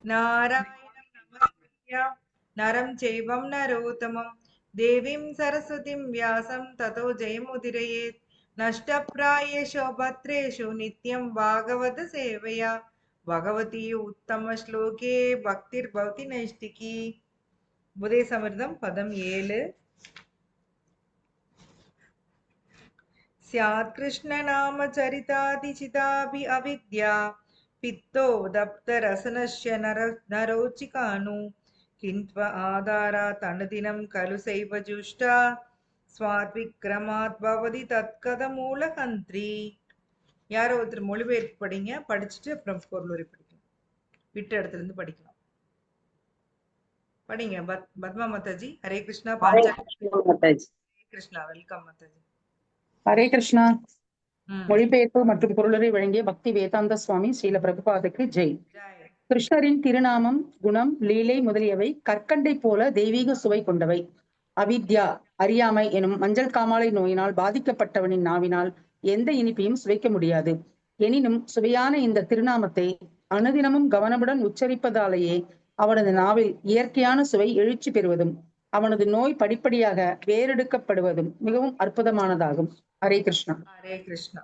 नारायणं नमस्कृत्य नरं चैवं नरोत्तमं देवीं सरस्वतीं व्यासं ततो जयमुदीरयेत् नष्टप्रायेषु भद्रेषु नित्यं भागवत सेवया भगवती उत्तमश्लोके भक्तिर्भवति नैष्टिकी உதயசமிர்தம் பதம் 7 स्यात् कृष्णनामचरितादिचिताभि अविद्या पित्तो दप्तरसनस्य नरोचिकानु किन्त्व आधारात् अनुदिनं खलु सैव जुष्टा स्वाद्विक्रमात् भवति तत्कथमूलहन्त्री யாரோ ஒருத்தர் மொழிபெயர்ப்பு படிங்க படிச்சுட்டு அப்புறம் பொருளுரை படிக்கலாம் விட்ட இடத்துல இருந்து படிக்கலாம் படிங்க பத்மா மாதாஜி ஹரே கிருஷ்ணா பாஞ்சா கிருஷ்ணா வெல்கம் மாதாஜி ஹரே கிருஷ்ணா. மொழிபெயர்ப்பு மற்றும் பொருளுரை வழங்கிய பக்தி வேதாந்த சுவாமி ஸ்ரீல பிரபுபாதுக்கு ஜெய். கிருஷ்ணரின் திருநாமம், குணம், லீலை முதலியவை கற்கண்டை போல தெய்வீக சுவை கொண்டவை. அவித்யா அறியாமை எனும் மஞ்சள் காமாலை நோயினால் பாதிக்கப்பட்டவனின் நாவினால் எந்த இனிப்பையும் சுவைக்க முடியாது. எனினும் சுவையான இந்த திருநாமத்தை அனுதினமும் கவனமுடன் உச்சரிப்பதாலேயே அவனது நாவில் இயற்கையான சுவை எழுச்சி பெறுவதும் அவனது நோய் படிப்படியாக வேறெடுக்கப்படுவதும் மிகவும் அற்புதமானதாகும். ஹரே கிருஷ்ணா. ஹரே கிருஷ்ணா.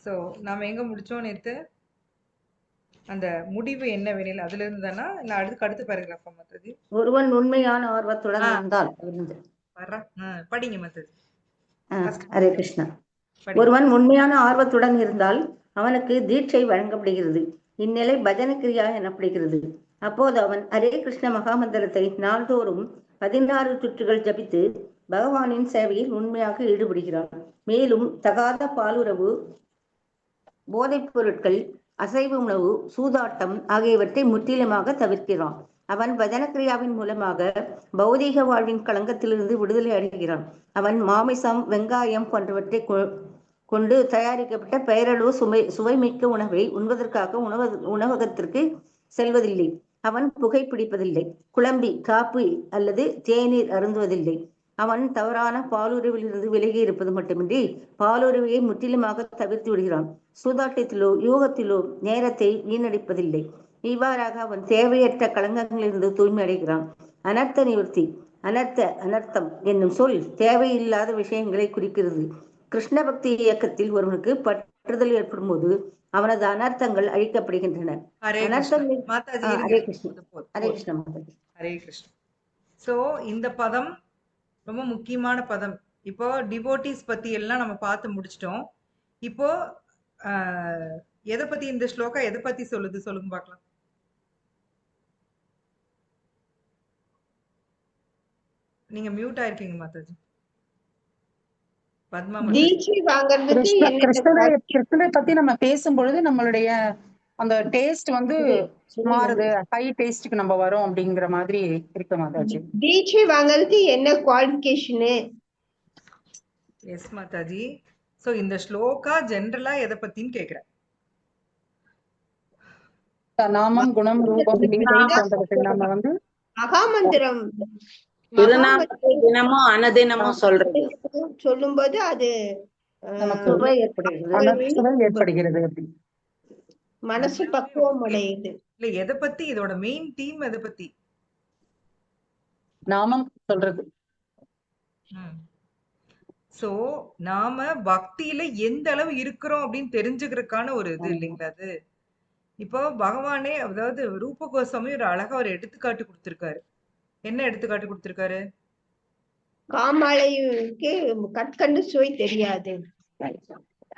சோ நாம எங்க முடிச்சோம் நேத்து? அந்த முடிவு என்ன வேணில் அதுல இருந்தானா இல்ல அடுத்து பேராகிராஃப் மாதாஜி? ஒருவன் உண்மையான ஆர்வத்துடன் இருந்தால் படிங்க மாதாஜி. ஹரே கிருஷ்ணா. ஒருவன் உண்மையான ஆர்வத்துடன் இருந்தால் அவனுக்கு தீட்சை வழங்கப்படுகிறது. இந்நிலை பஜன கிரியா எனப்படுகிறது. அப்போது அவன் ஹரே கிருஷ்ண மகாமந்திரத்தை நாள்தோறும் 16 சுற்றுகள் ஜபித்து பகவானின் சேவையில் உண்மையாக ஈடுபடுகிறான். மேலும் தகாத பாலுறவு, போதைப் பொருட்கள், அசைவ உணவு, சூதாட்டம் ஆகியவற்றை முற்றிலுமாக தவிர்க்கிறான். அவன் பஜனக்கிரியாவின் மூலமாக பௌதீக வாழ்வின் களங்கத்திலிருந்து விடுதலை அடைகிறான். அவன் மாமிசம், வெங்காயம் போன்றவற்றை கொண்டு தயாரிக்கப்பட்ட பெயரளவு சுவைமிக்க உணவை உண்பதற்காக உணவகத்திற்கு செல்வதில்லை. அவன் புகைப்பிடிப்பதில்லை, குழம்பி காப்பி அல்லது தேநீர் அருந்துவதில்லை. அவன் தவறான பாலுறவிலிருந்து விலகி இருப்பது மட்டுமின்றி பாலுறவையை முற்றிலுமாக தவிர்த்து விடுகிறான். சூதாட்டத்திலோ யோகத்திலோ நேரத்தை வீணடிப்பதில்லை. இவ்வாறாக அவன் தேவையற்ற களங்கங்களிலிருந்து தூய்மை அடைகிறான். அனர்த்த நிவர்த்தி, அனர்த்தம் என்னும் சொல் தேவையில்லாத விஷயங்களை குறிக்கிறது. கிருஷ்ண பக்தி இயக்கத்தில் ஒருவனுக்கு பற்றுதல் ஏற்படும் போது அவனது அனர்த்தங்கள் அழிக்கப்படுகின்றன. ஹரே கிருஷ்ணா. சோ இந்த பதம் ரொம்ப முக்கியமான பதம். இப்போ டிவோட்டிஸ் பத்தி எல்லாம் நம்ம பார்த்து முடிச்சிட்டோம். இப்போ எதை பத்தி இந்த ஸ்லோகா எதை பத்தி சொல்லுது சொல்லுங்க பார்க்கலாம். நீங்க மியூட் ஆயிருக்கீங்க மாதாஜி. கிருஷ்ணரை பத்தி நம்ம பேசும்பொழுது நம்மளுடைய அந்த டேஸ்ட் வந்து மாறுது, ஹை டேஸ்ட்க்கு நம்ம வரோம் அப்படிங்கிற மாதிரி இருக்கு மாதாஜி. தீட்சை வாங்குறதுக்கு என்ன குவாலிஃபிகேஷன்? எஸ் மாதாஜி. சோ இந்த ஸ்லோகா ஜெனரலா எதை பத்தின்னு கேக்குறேன். நாமம், குணம், ரூபம், லீலை போன்றவற்றை நாம வந்து மகாமந்திரம் தினமும் அனுதினமும் சொல்லும்போது அது நமக்கு ஏற்படுகிறது. மனசு பக்குவம் அடையுது. இல்ல எதை பத்தி இதோட மெயின் தீம் எதை பத்தி? நாமம் சொல்றது. சோ நாம பக்தியில எந்த அளவு இருக்கிறோம் அப்படின்னு தெரிஞ்சுக்கிறதுக்கான ஒரு இது இல்லைங்களா அது. இப்போ பகவானே, அதாவது ரூப கோஸ்வாமி ஒரு அழகா ஒரு எடுத்துக்காட்டு கொடுத்திருக்காரு. என்ன எடுத்துக்காட்டு கொடுத்திருக்காரு? காமாலைக்கு கற்கண்டு சுவை தெரியாது.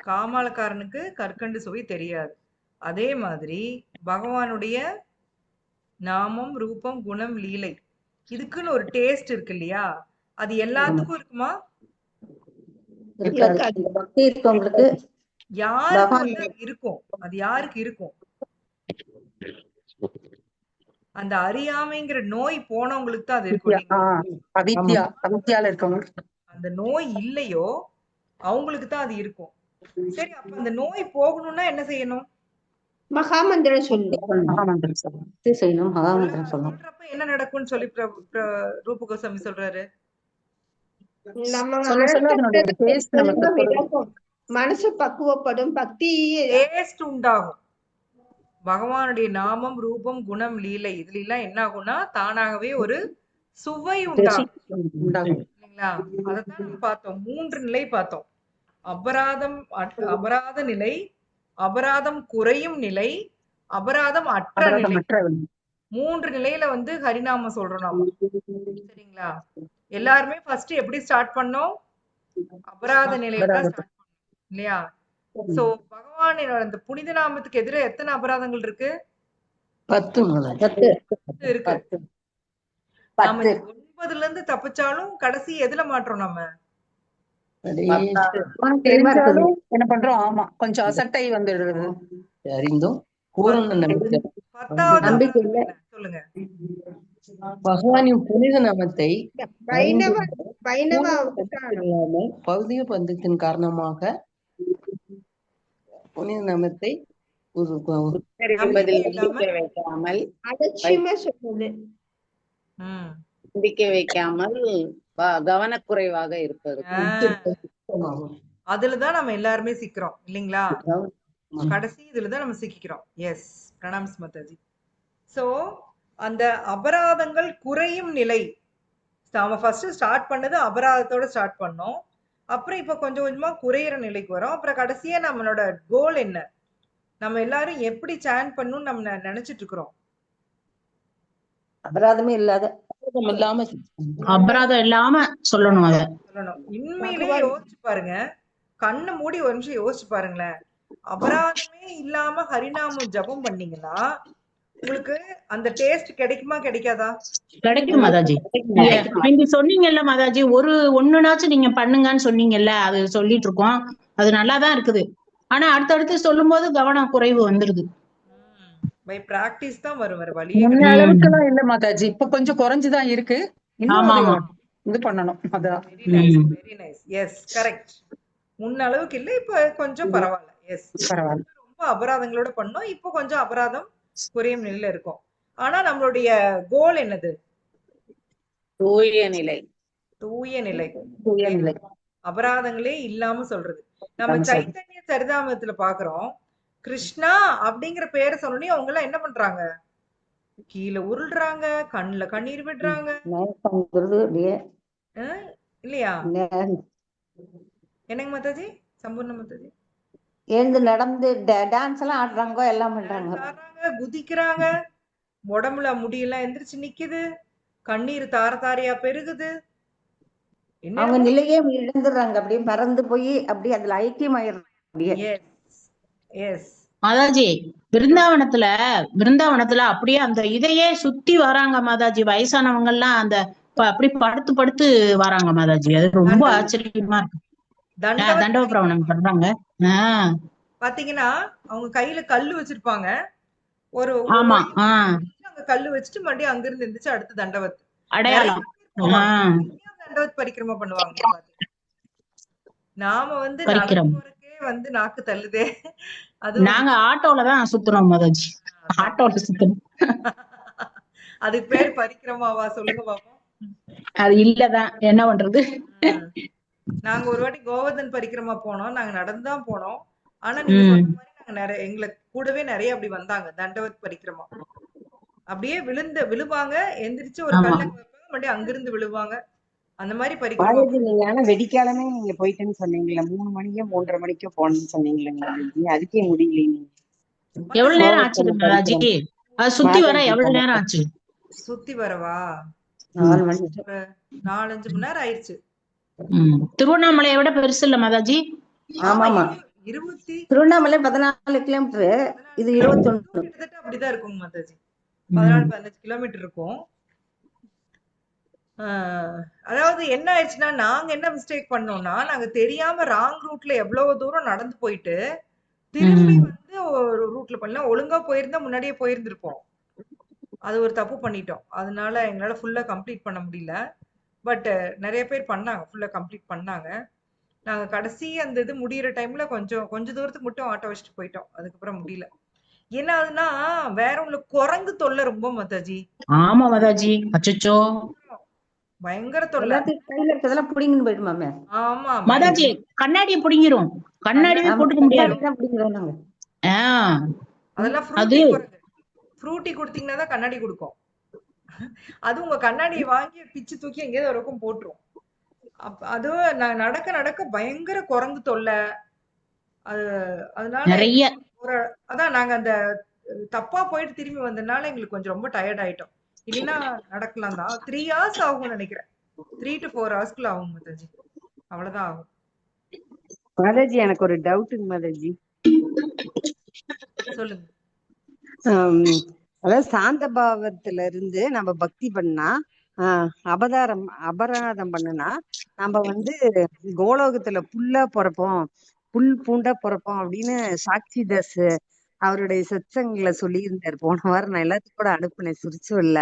காமாலக்காரனுக்கு கற்கண்டு சுவை தெரியாது. அதே மாதிரி பகவானுடைய நாமம், ரூபம், குணம், லீலை இதுக்குன்னு ஒரு டேஸ்ட் இருக்கு இல்லையா? அது எல்லாத்துக்கும் இருக்குமா? யாருக்கு இருக்கும்? அது யாருக்கு இருக்கும்? அந்த அறியாமைங்கிற நோய் போனவங்களுக்கு தான் அது இருக்கும். அந்த நோய் இல்லையோ அவங்களுக்கு தான் அது இருக்கும். சரி, அப்ப அந்த நோய் போகணும்னா என்ன செய்யணும்? மகாமந்திரம் சொல்லணும். சொல்றப்ப என்ன நடக்கும்னு சொல்லி ரூப கோஸ்வாமி சொல்றாரு. மனசு பக்குவப்படும், பக்தி உண்டாகும். பகவானுடைய நாமம், ரூபம், குணம், லீலை இதுல எல்லாம் என்ன ஆகும்னா தானாகவே ஒரு சுவை உண்டாகும் உண்டாகும். இல்லைங்களா? அதைத்தான் நம்ம பார்த்தோம். 3 நிலை பார்த்தோம். அபராத நிலை, அபராதம் குறையும் நிலை, அபராதம் அற்ற நிலை. அபராதமற்ற 3 நிலையில வந்து ஹரிநாமம் சொல்றோம் நாம. சரிங்களா? எல்லாருமே ஃபர்ஸ்ட் எப்படி ஸ்டார்ட் பண்ணோம்? அபராத நிலையில தான் ஸ்டார்ட் பண்ணோம் இல்லையா? சோ பகவானோட அந்த புனித நாமத்துக்கு எதிர எத்தனை அபராதங்கள் இருக்கு? 10 இருக்கு. நாம 9ல இருந்து தப்பிச்சாலும் கடைசி எதுல மாற்றோம் நம்ம? தெரிஞ்சாலும் என்ன பண்றோம்? ஆமா, கொஞ்சம் அசட்டை வந்துடுறது. அறிந்தும் பூரண நம்பிக்கை. 10வது நம்பிக்கை அபராதம் என்ன? சொல்லுங்க. பகவானின் புனித நாமத்தை வைணவ இல்லாமல் பௌதிக பந்தத்தின் காரணமாக புனித நாமத்தை நம்பிக்கை வைக்காமல் அலட்சியமா சொல்றது. நம்பிக்கை வைக்காமல் கவனக்குறைவாக இருப்பது. அதுலதான் நம்ம எல்லாருமே சிக்கிறோம் இல்லைங்களா? கடைசி இதுலதான் நம்ம சிக்கிறோம். எஸ், பிரணாம் மாதாஜி. சோ அந்த அபராதங்கள் குறையும் நிலை நாம ஃபர்ஸ்ட் ஸ்டார்ட் பண்ணது அபராதத்தோட ஸ்டார்ட் பண்ணோம். அப்புறம் இப்ப கொஞ்சம் கொஞ்சமா குறையிற நிலைக்கு வரோம். அப்புறம் கடைசியா நம்மளோட கோல் என்ன? நம்ம எல்லாரும் எப்படி சான் பண்ணணும்னு நம்ம நினைச்சிட்டு இருக்கிறோம்? அபராதமே இல்லாத அபராதம் இல்லாம சொல்லணும். அத சொல்லணும். உண்மையிலேயே யோசிச்சு பாருங்க. கண்ணை மூடி ஒரு நிமிஷம் யோசிச்சு பாருங்களேன். அபராதமே இல்லாம ஹரிநாமம் ஜபம் பண்ணீங்கன்னா உங்களுக்கு அந்த டேஸ்ட் கிடைக்குமா கிடைக்காதா? கிடைக்கும் மாதாஜி. நீங்க சொன்னீங்கல்ல மாதாஜி, ஒண்ணுனாச்சும் நீங்க பண்ணுங்கன்னு சொன்னீங்கல்ல, அது சொல்லிட்டு இருக்கோம். அது நல்லாதான் இருக்குது. ஆனா அடுத்தடுத்து சொல்லும் போது கவனம் குறைவு வந்துருது. பை பிராக்டிஸ் தான் வரும், வேற வழி. முன்ன அளவுக்கு எல்லாம் இல்ல மாதாஜி, இப்ப கொஞ்சம் குறைஞ்சுதான் இருக்கு. இன்னும் ஆமா. இது பண்ணணும். அதான். Very nice. Yes, correct. முன்ன அளவுக்கு இல்ல, இப்ப கொஞ்சம் பரவாயில்ல. எஸ், பரவாயில்ல. ரொம்ப அபராதங்களோட பண்ணோம். இப்போ கொஞ்சம் அபராதம் குறையும் நிலையில இருக்கும். ஆனா நம்மளுடைய கோல் என்னது? தூய நிலை. தூய நிலை. தூய நிலை. அபராதங்களே இல்லாம சொல்றது. நம்ம சைத்தன்ய சரிதாமத்துல பாக்குறோம். கிருஷ்ணா அப்படிங்கிற பேரை சொன்னோடனே அவங்க எல்லாம் என்ன பண்றாங்க? கீழே உருள்றாங்க, கண்ணுல கண்ணீர் விடுறாங்க இல்லையா? என்னங்க மாதாஜி? சம்பூர்ண மாதாஜி எழுந்து நடந்து டான்ஸ் எல்லாம் ஆடுறாங்க, எல்லாம் பண்றாங்க, குதிக்கிறாங்க, உடம்புல முடியெல்லாம் எந்திரிச்சு நிக்குது, கண்ணீர் தார தாரையா பெருகுது. அவங்க நிலையே இழந்துடுறாங்க, அப்படியே மறந்து போய் அப்படியே அதுல ஐக்கியமாயிடுறாங்க. மாதாஜி பிருந்தாவனத்துல அப்படியே அந்த இதையே சுத்தி வராங்க மாதாஜி. வயசானவங்க எல்லாம் அந்த அப்படி படுத்து படுத்து வராங்க மாதாஜி. அது ரொம்ப ஆச்சரியமா இருக்கு. தண்டவ பிரவணம் பண்றாங்க. பாத்தீங்கன்னா அவங்க கையில கல்லு வச்சிருப்பாங்க. ஆமா. அங்க கல்லு வச்சுட்டு மறுபடியும் அங்கிருந்து இருந்துச்சு அடுத்து தண்டவத் அடையாளம். தண்டவத் பரிக்கிரமா பண்ணுவாங்க. நாம வந்து வந்து நாக்கு தள்ளுதே. அது நாங்க ஆட்டோலதான் சுத்துறோம் மாதாஜி. ஆட்டோல சுத்தணும். அதுக்கு பேர் பரிக்கிரமாவா? சொல்லுங்க பாப்போம். அது இல்லதான், என்ன பண்றது? நாங்க ஒரு வாட்டி கோவர்தன் பரிக்கிரமா போனோம். நாங்க நடந்துதான் போனோம். ஆனா நீங்க சொன்ன மாதிரி நாங்க நிறைய எங்களை கூடவே நிறைய அப்படி வந்தாங்க. தண்டவத் பரிக்கிரமா அப்படியே விழுவாங்க, எந்திரிச்சு ஒரு கல்ல வைப்பாங்க, மறுபடியும் அங்கிருந்து விழுவாங்க. அந்த மாதிரி பரிக்கிரமா. நீங்க வெடிக்காலமே நீங்க போயிட்டேன்னு சொன்னீங்களா? 3 மணிக்கோ 3:30 மணிக்கோ போனேன்னு சொன்னீங்களா? அதுக்கே முடியல. எவ்வளவு நேரம் ஆச்சு மாதாஜி? அது சுத்தி வர எவ்வளவு நேரம் ஆச்சு? சுத்தி வரவா 4-5 மணி நேரம் ஆயிடுச்சு. திருவண்ணாமலையை விட பெருசு இல்ல மாதாஜி? ஆமாமா, திருவண்ணாமலை 14 கிலோமீட்டர், இது 21. கிட்டத்தட்ட அப்படிதான் இருக்கும் மாதாஜி. 14-15 கிலோமீட்டர் இருக்கும். அதாவது என்ன ஆயிடுச்சுன்னா, நாங்க என்ன மிஸ்டேக் பண்ணோம்னா, நாங்க தெரியாம ராங் ரூட்ல எவ்வளவு தூரம் நடந்து போயிட்டு திரும்பி வந்து ஒரு ரூட்ல பண்ணலாம். ஒழுங்கா போயிருந்தா முன்னாடியே போயிருந்திருப்போம். அது ஒரு தப்பு பண்ணிட்டோம். அதனால எங்களால ஃபுல்லா கம்ப்ளீட் பண்ண முடியல. பட் நிறைய பேர் பண்ணாங்க, ஃபுல்லா கம்ப்ளீட் பண்ணாங்க. நாங்க கடைசி அந்த இது முடியிற டைம்ல கொஞ்ச தூரத்துக்கு மட்டும் ஆட்டோ வச்சுட்டு போயிட்டோம். அதுக்கப்புறம் முடியல. என்ன ஆகுதுன்னா, வேற ஒண்ணு குரங்கு தொல்லை ரொம்ப மாதாஜி. ஆமா மாதாஜி, அச்சச்சோ பயங்கர தொல்லை. கையில இருக்கிறதெல்லாம் புடிங்கன்னு போயிடுமாமே. ஆமா மாதாஜி, கண்ணாடியை புடிங்கிரும். கண்ணாடியே போட்டுக்க முடியாது. அதெல்லாம் அது ஃப்ரூட்டி குரங்கு. ஃப்ரூட்டி கொடுத்தீங்கன்னா தான் கண்ணாடி கொடுக்கும். அது உங்க கண்ணாடியை வாங்கி பிச்சு தூக்கி எங்கேயாவது ஒரு பக்கம் போட்டுரும். அதுவும் நடக்க நடக்க பயங்கர குரங்கு தொல்லை. அது அதனால நிறைய ஒரு அதான் நாங்க அந்த தப்பா போயிட்டு திரும்பி வந்ததுனால எங்களுக்கு கொஞ்சம் ரொம்ப டயர்ட் ஆயிட்டோம். இல்லைன்னா நடக்கலாம் தான். 3 hours ஆகும்னு நினைக்கிறேன். 3 to 4 hours ஆகும் மாதாஜி. அவ்வளவுதான் ஆகும். மாதாஜி எனக்கு ஒரு டவுட்டுங்க மாதாஜி. சொல்லுங்க. அதாவது சாந்த பாவத்துல இருந்து நம்ம பக்தி பண்ணா அபராதம் பண்ணுனா நம்ம கோலோகத்துல புல்லா பிறப்போம், புல் பூண்டா பிறப்போம் அப்படின்னு சாட்சி தாஸ் அவருடைய சத்சங்கல சொல்லி இருந்தாரு. போன வாரம் நான் எல்லாத்துக்கும் கூட அனுப்புனேன் சிரிச்சுவல்ல.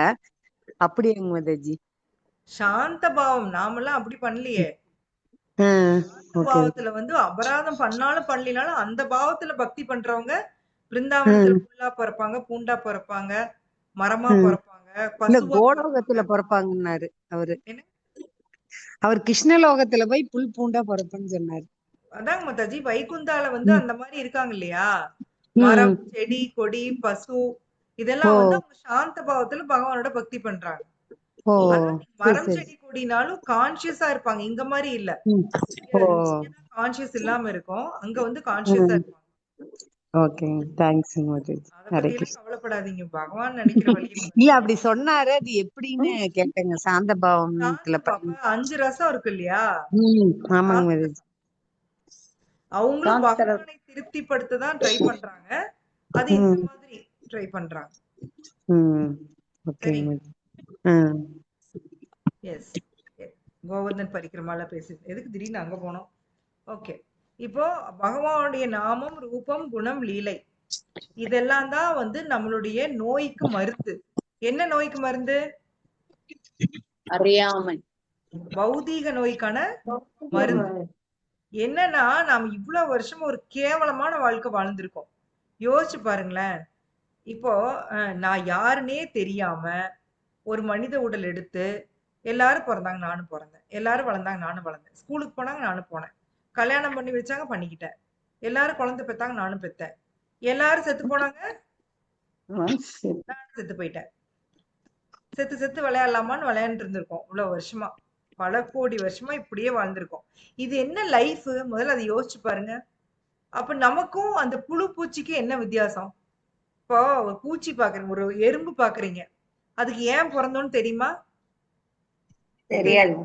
அப்படியாங்க மாதாஜி? சாந்த பாவம் நாமெல்லாம் அப்படி பண்ணலையே. சாந்த ஓகே. பாவத்துல அபராதம் பண்ணாலும் பண்ணலினாலும் அந்த பாவத்துல பக்தி பண்றவங்க பிருந்தாவனத்துல புல்லா பிறப்பாங்க, பூண்டா பிறப்பாங்க, மரமா பிறப்பாங்க, இல்ல பசுவா கோலோகத்துல பிறப்பாங்க. பிறப்பாங்கன்னாரு அவரு. என்ன? அவர் கிருஷ்ணலோகத்துல போய் புல் பூண்டா பிறப்புன்னு சொன்னாரு. அதாங்க மாதாஜி, வைகுந்தால அந்த மாதிரி இருக்காங்க இல்லையா? மரம், செடி, கொடி, பசு இதெல்லாம் அவங்க சாந்த பாவத்துல பகவானோட பக்தி பண்றாங்க. அதான் மரம், செடி, கொடினாலும் கான்சியஸா இருப்பாங்க. இங்க மாதிரி இல்ல. கான்சியஸ் இல்லாம இருக்கும். அங்க கான்சியஸா இருப்பாங்க. Okay, thanks Mataji. அத பத்தி எல்லாம் கவலைப்படாதீங்க. பகவான் நினைக்கிற வழியை இல்ல அப்படி சொன்னாரு, அது எப்படின்னு கேட்டேங்க. சாந்த பாவத்துல 5 ரசம் இருக்கு இல்லையா? ஆமாங்க மாதாஜி. அவங்களும் பகவானை திருப்திப்படுத்த தான் ட்ரை பண்றாங்க. அது இந்த மாதிரி ட்ரை பண்றாங்க. எஸ், கோவர்தன் பரிக்கிரமால பேசுது. எதுக்கு திடீர்னு அங்க போனோம்? ஓகே, இப்போ பகவானுடைய நாமம், ரூபம், குணம், லீலை இதெல்லாம் தான் நம்மளுடைய நோய்க்கு மருந்து. என்ன நோய்க்கு மருந்து? அறியாமை. பௌதீக நோய்க்கான மருந்து. என்னன்னா நாம இவ்வளவு வருஷம் ஒரு கேவலமான வாழ்க்கை வாழ்ந்திருக்கோம். யோசிச்சு பாருங்களேன். இப்போ நான் யாருன்னே தெரியாம ஒரு மனித உடல் எடுத்து எல்லாரும் பிறந்தாங்க, நானும் பிறந்தேன். எல்லாரும் வளர்ந்தாங்க, நானும் வளர்ந்தேன். ஸ்கூலுக்கு போனாங்க, நானும் போனேன். கல்யாணம் பண்ணி வச்சாங்க, பண்ணிக்கிட்டேன். எல்லாரும் குழந்தை பெத்தாங்க, நானும் பெத்தேன். எல்லாரும் செத்து போனாங்க, நானும் செத்து போயிட்டேன். செத்து செத்து விளையாடலாமான்னு விளையாண்டு இருந்திருக்கோம் இவ்வளவு வருஷமா. பல கோடி வருஷமா இப்படியே வாழ்ந்திருக்கோம். இது என்ன லைஃப்? முதல்ல அதை யோசிச்சு பாருங்க. அப்ப நமக்கும் அந்த புழு பூச்சிக்கு என்ன வித்தியாசம்? இப்போ ஒரு பூச்சி பாக்குறீங்க, ஒரு எறும்பு பாக்குறீங்க, அதுக்கு ஏன் பிறந்தோன்னு தெரியுமா? தெரியாது.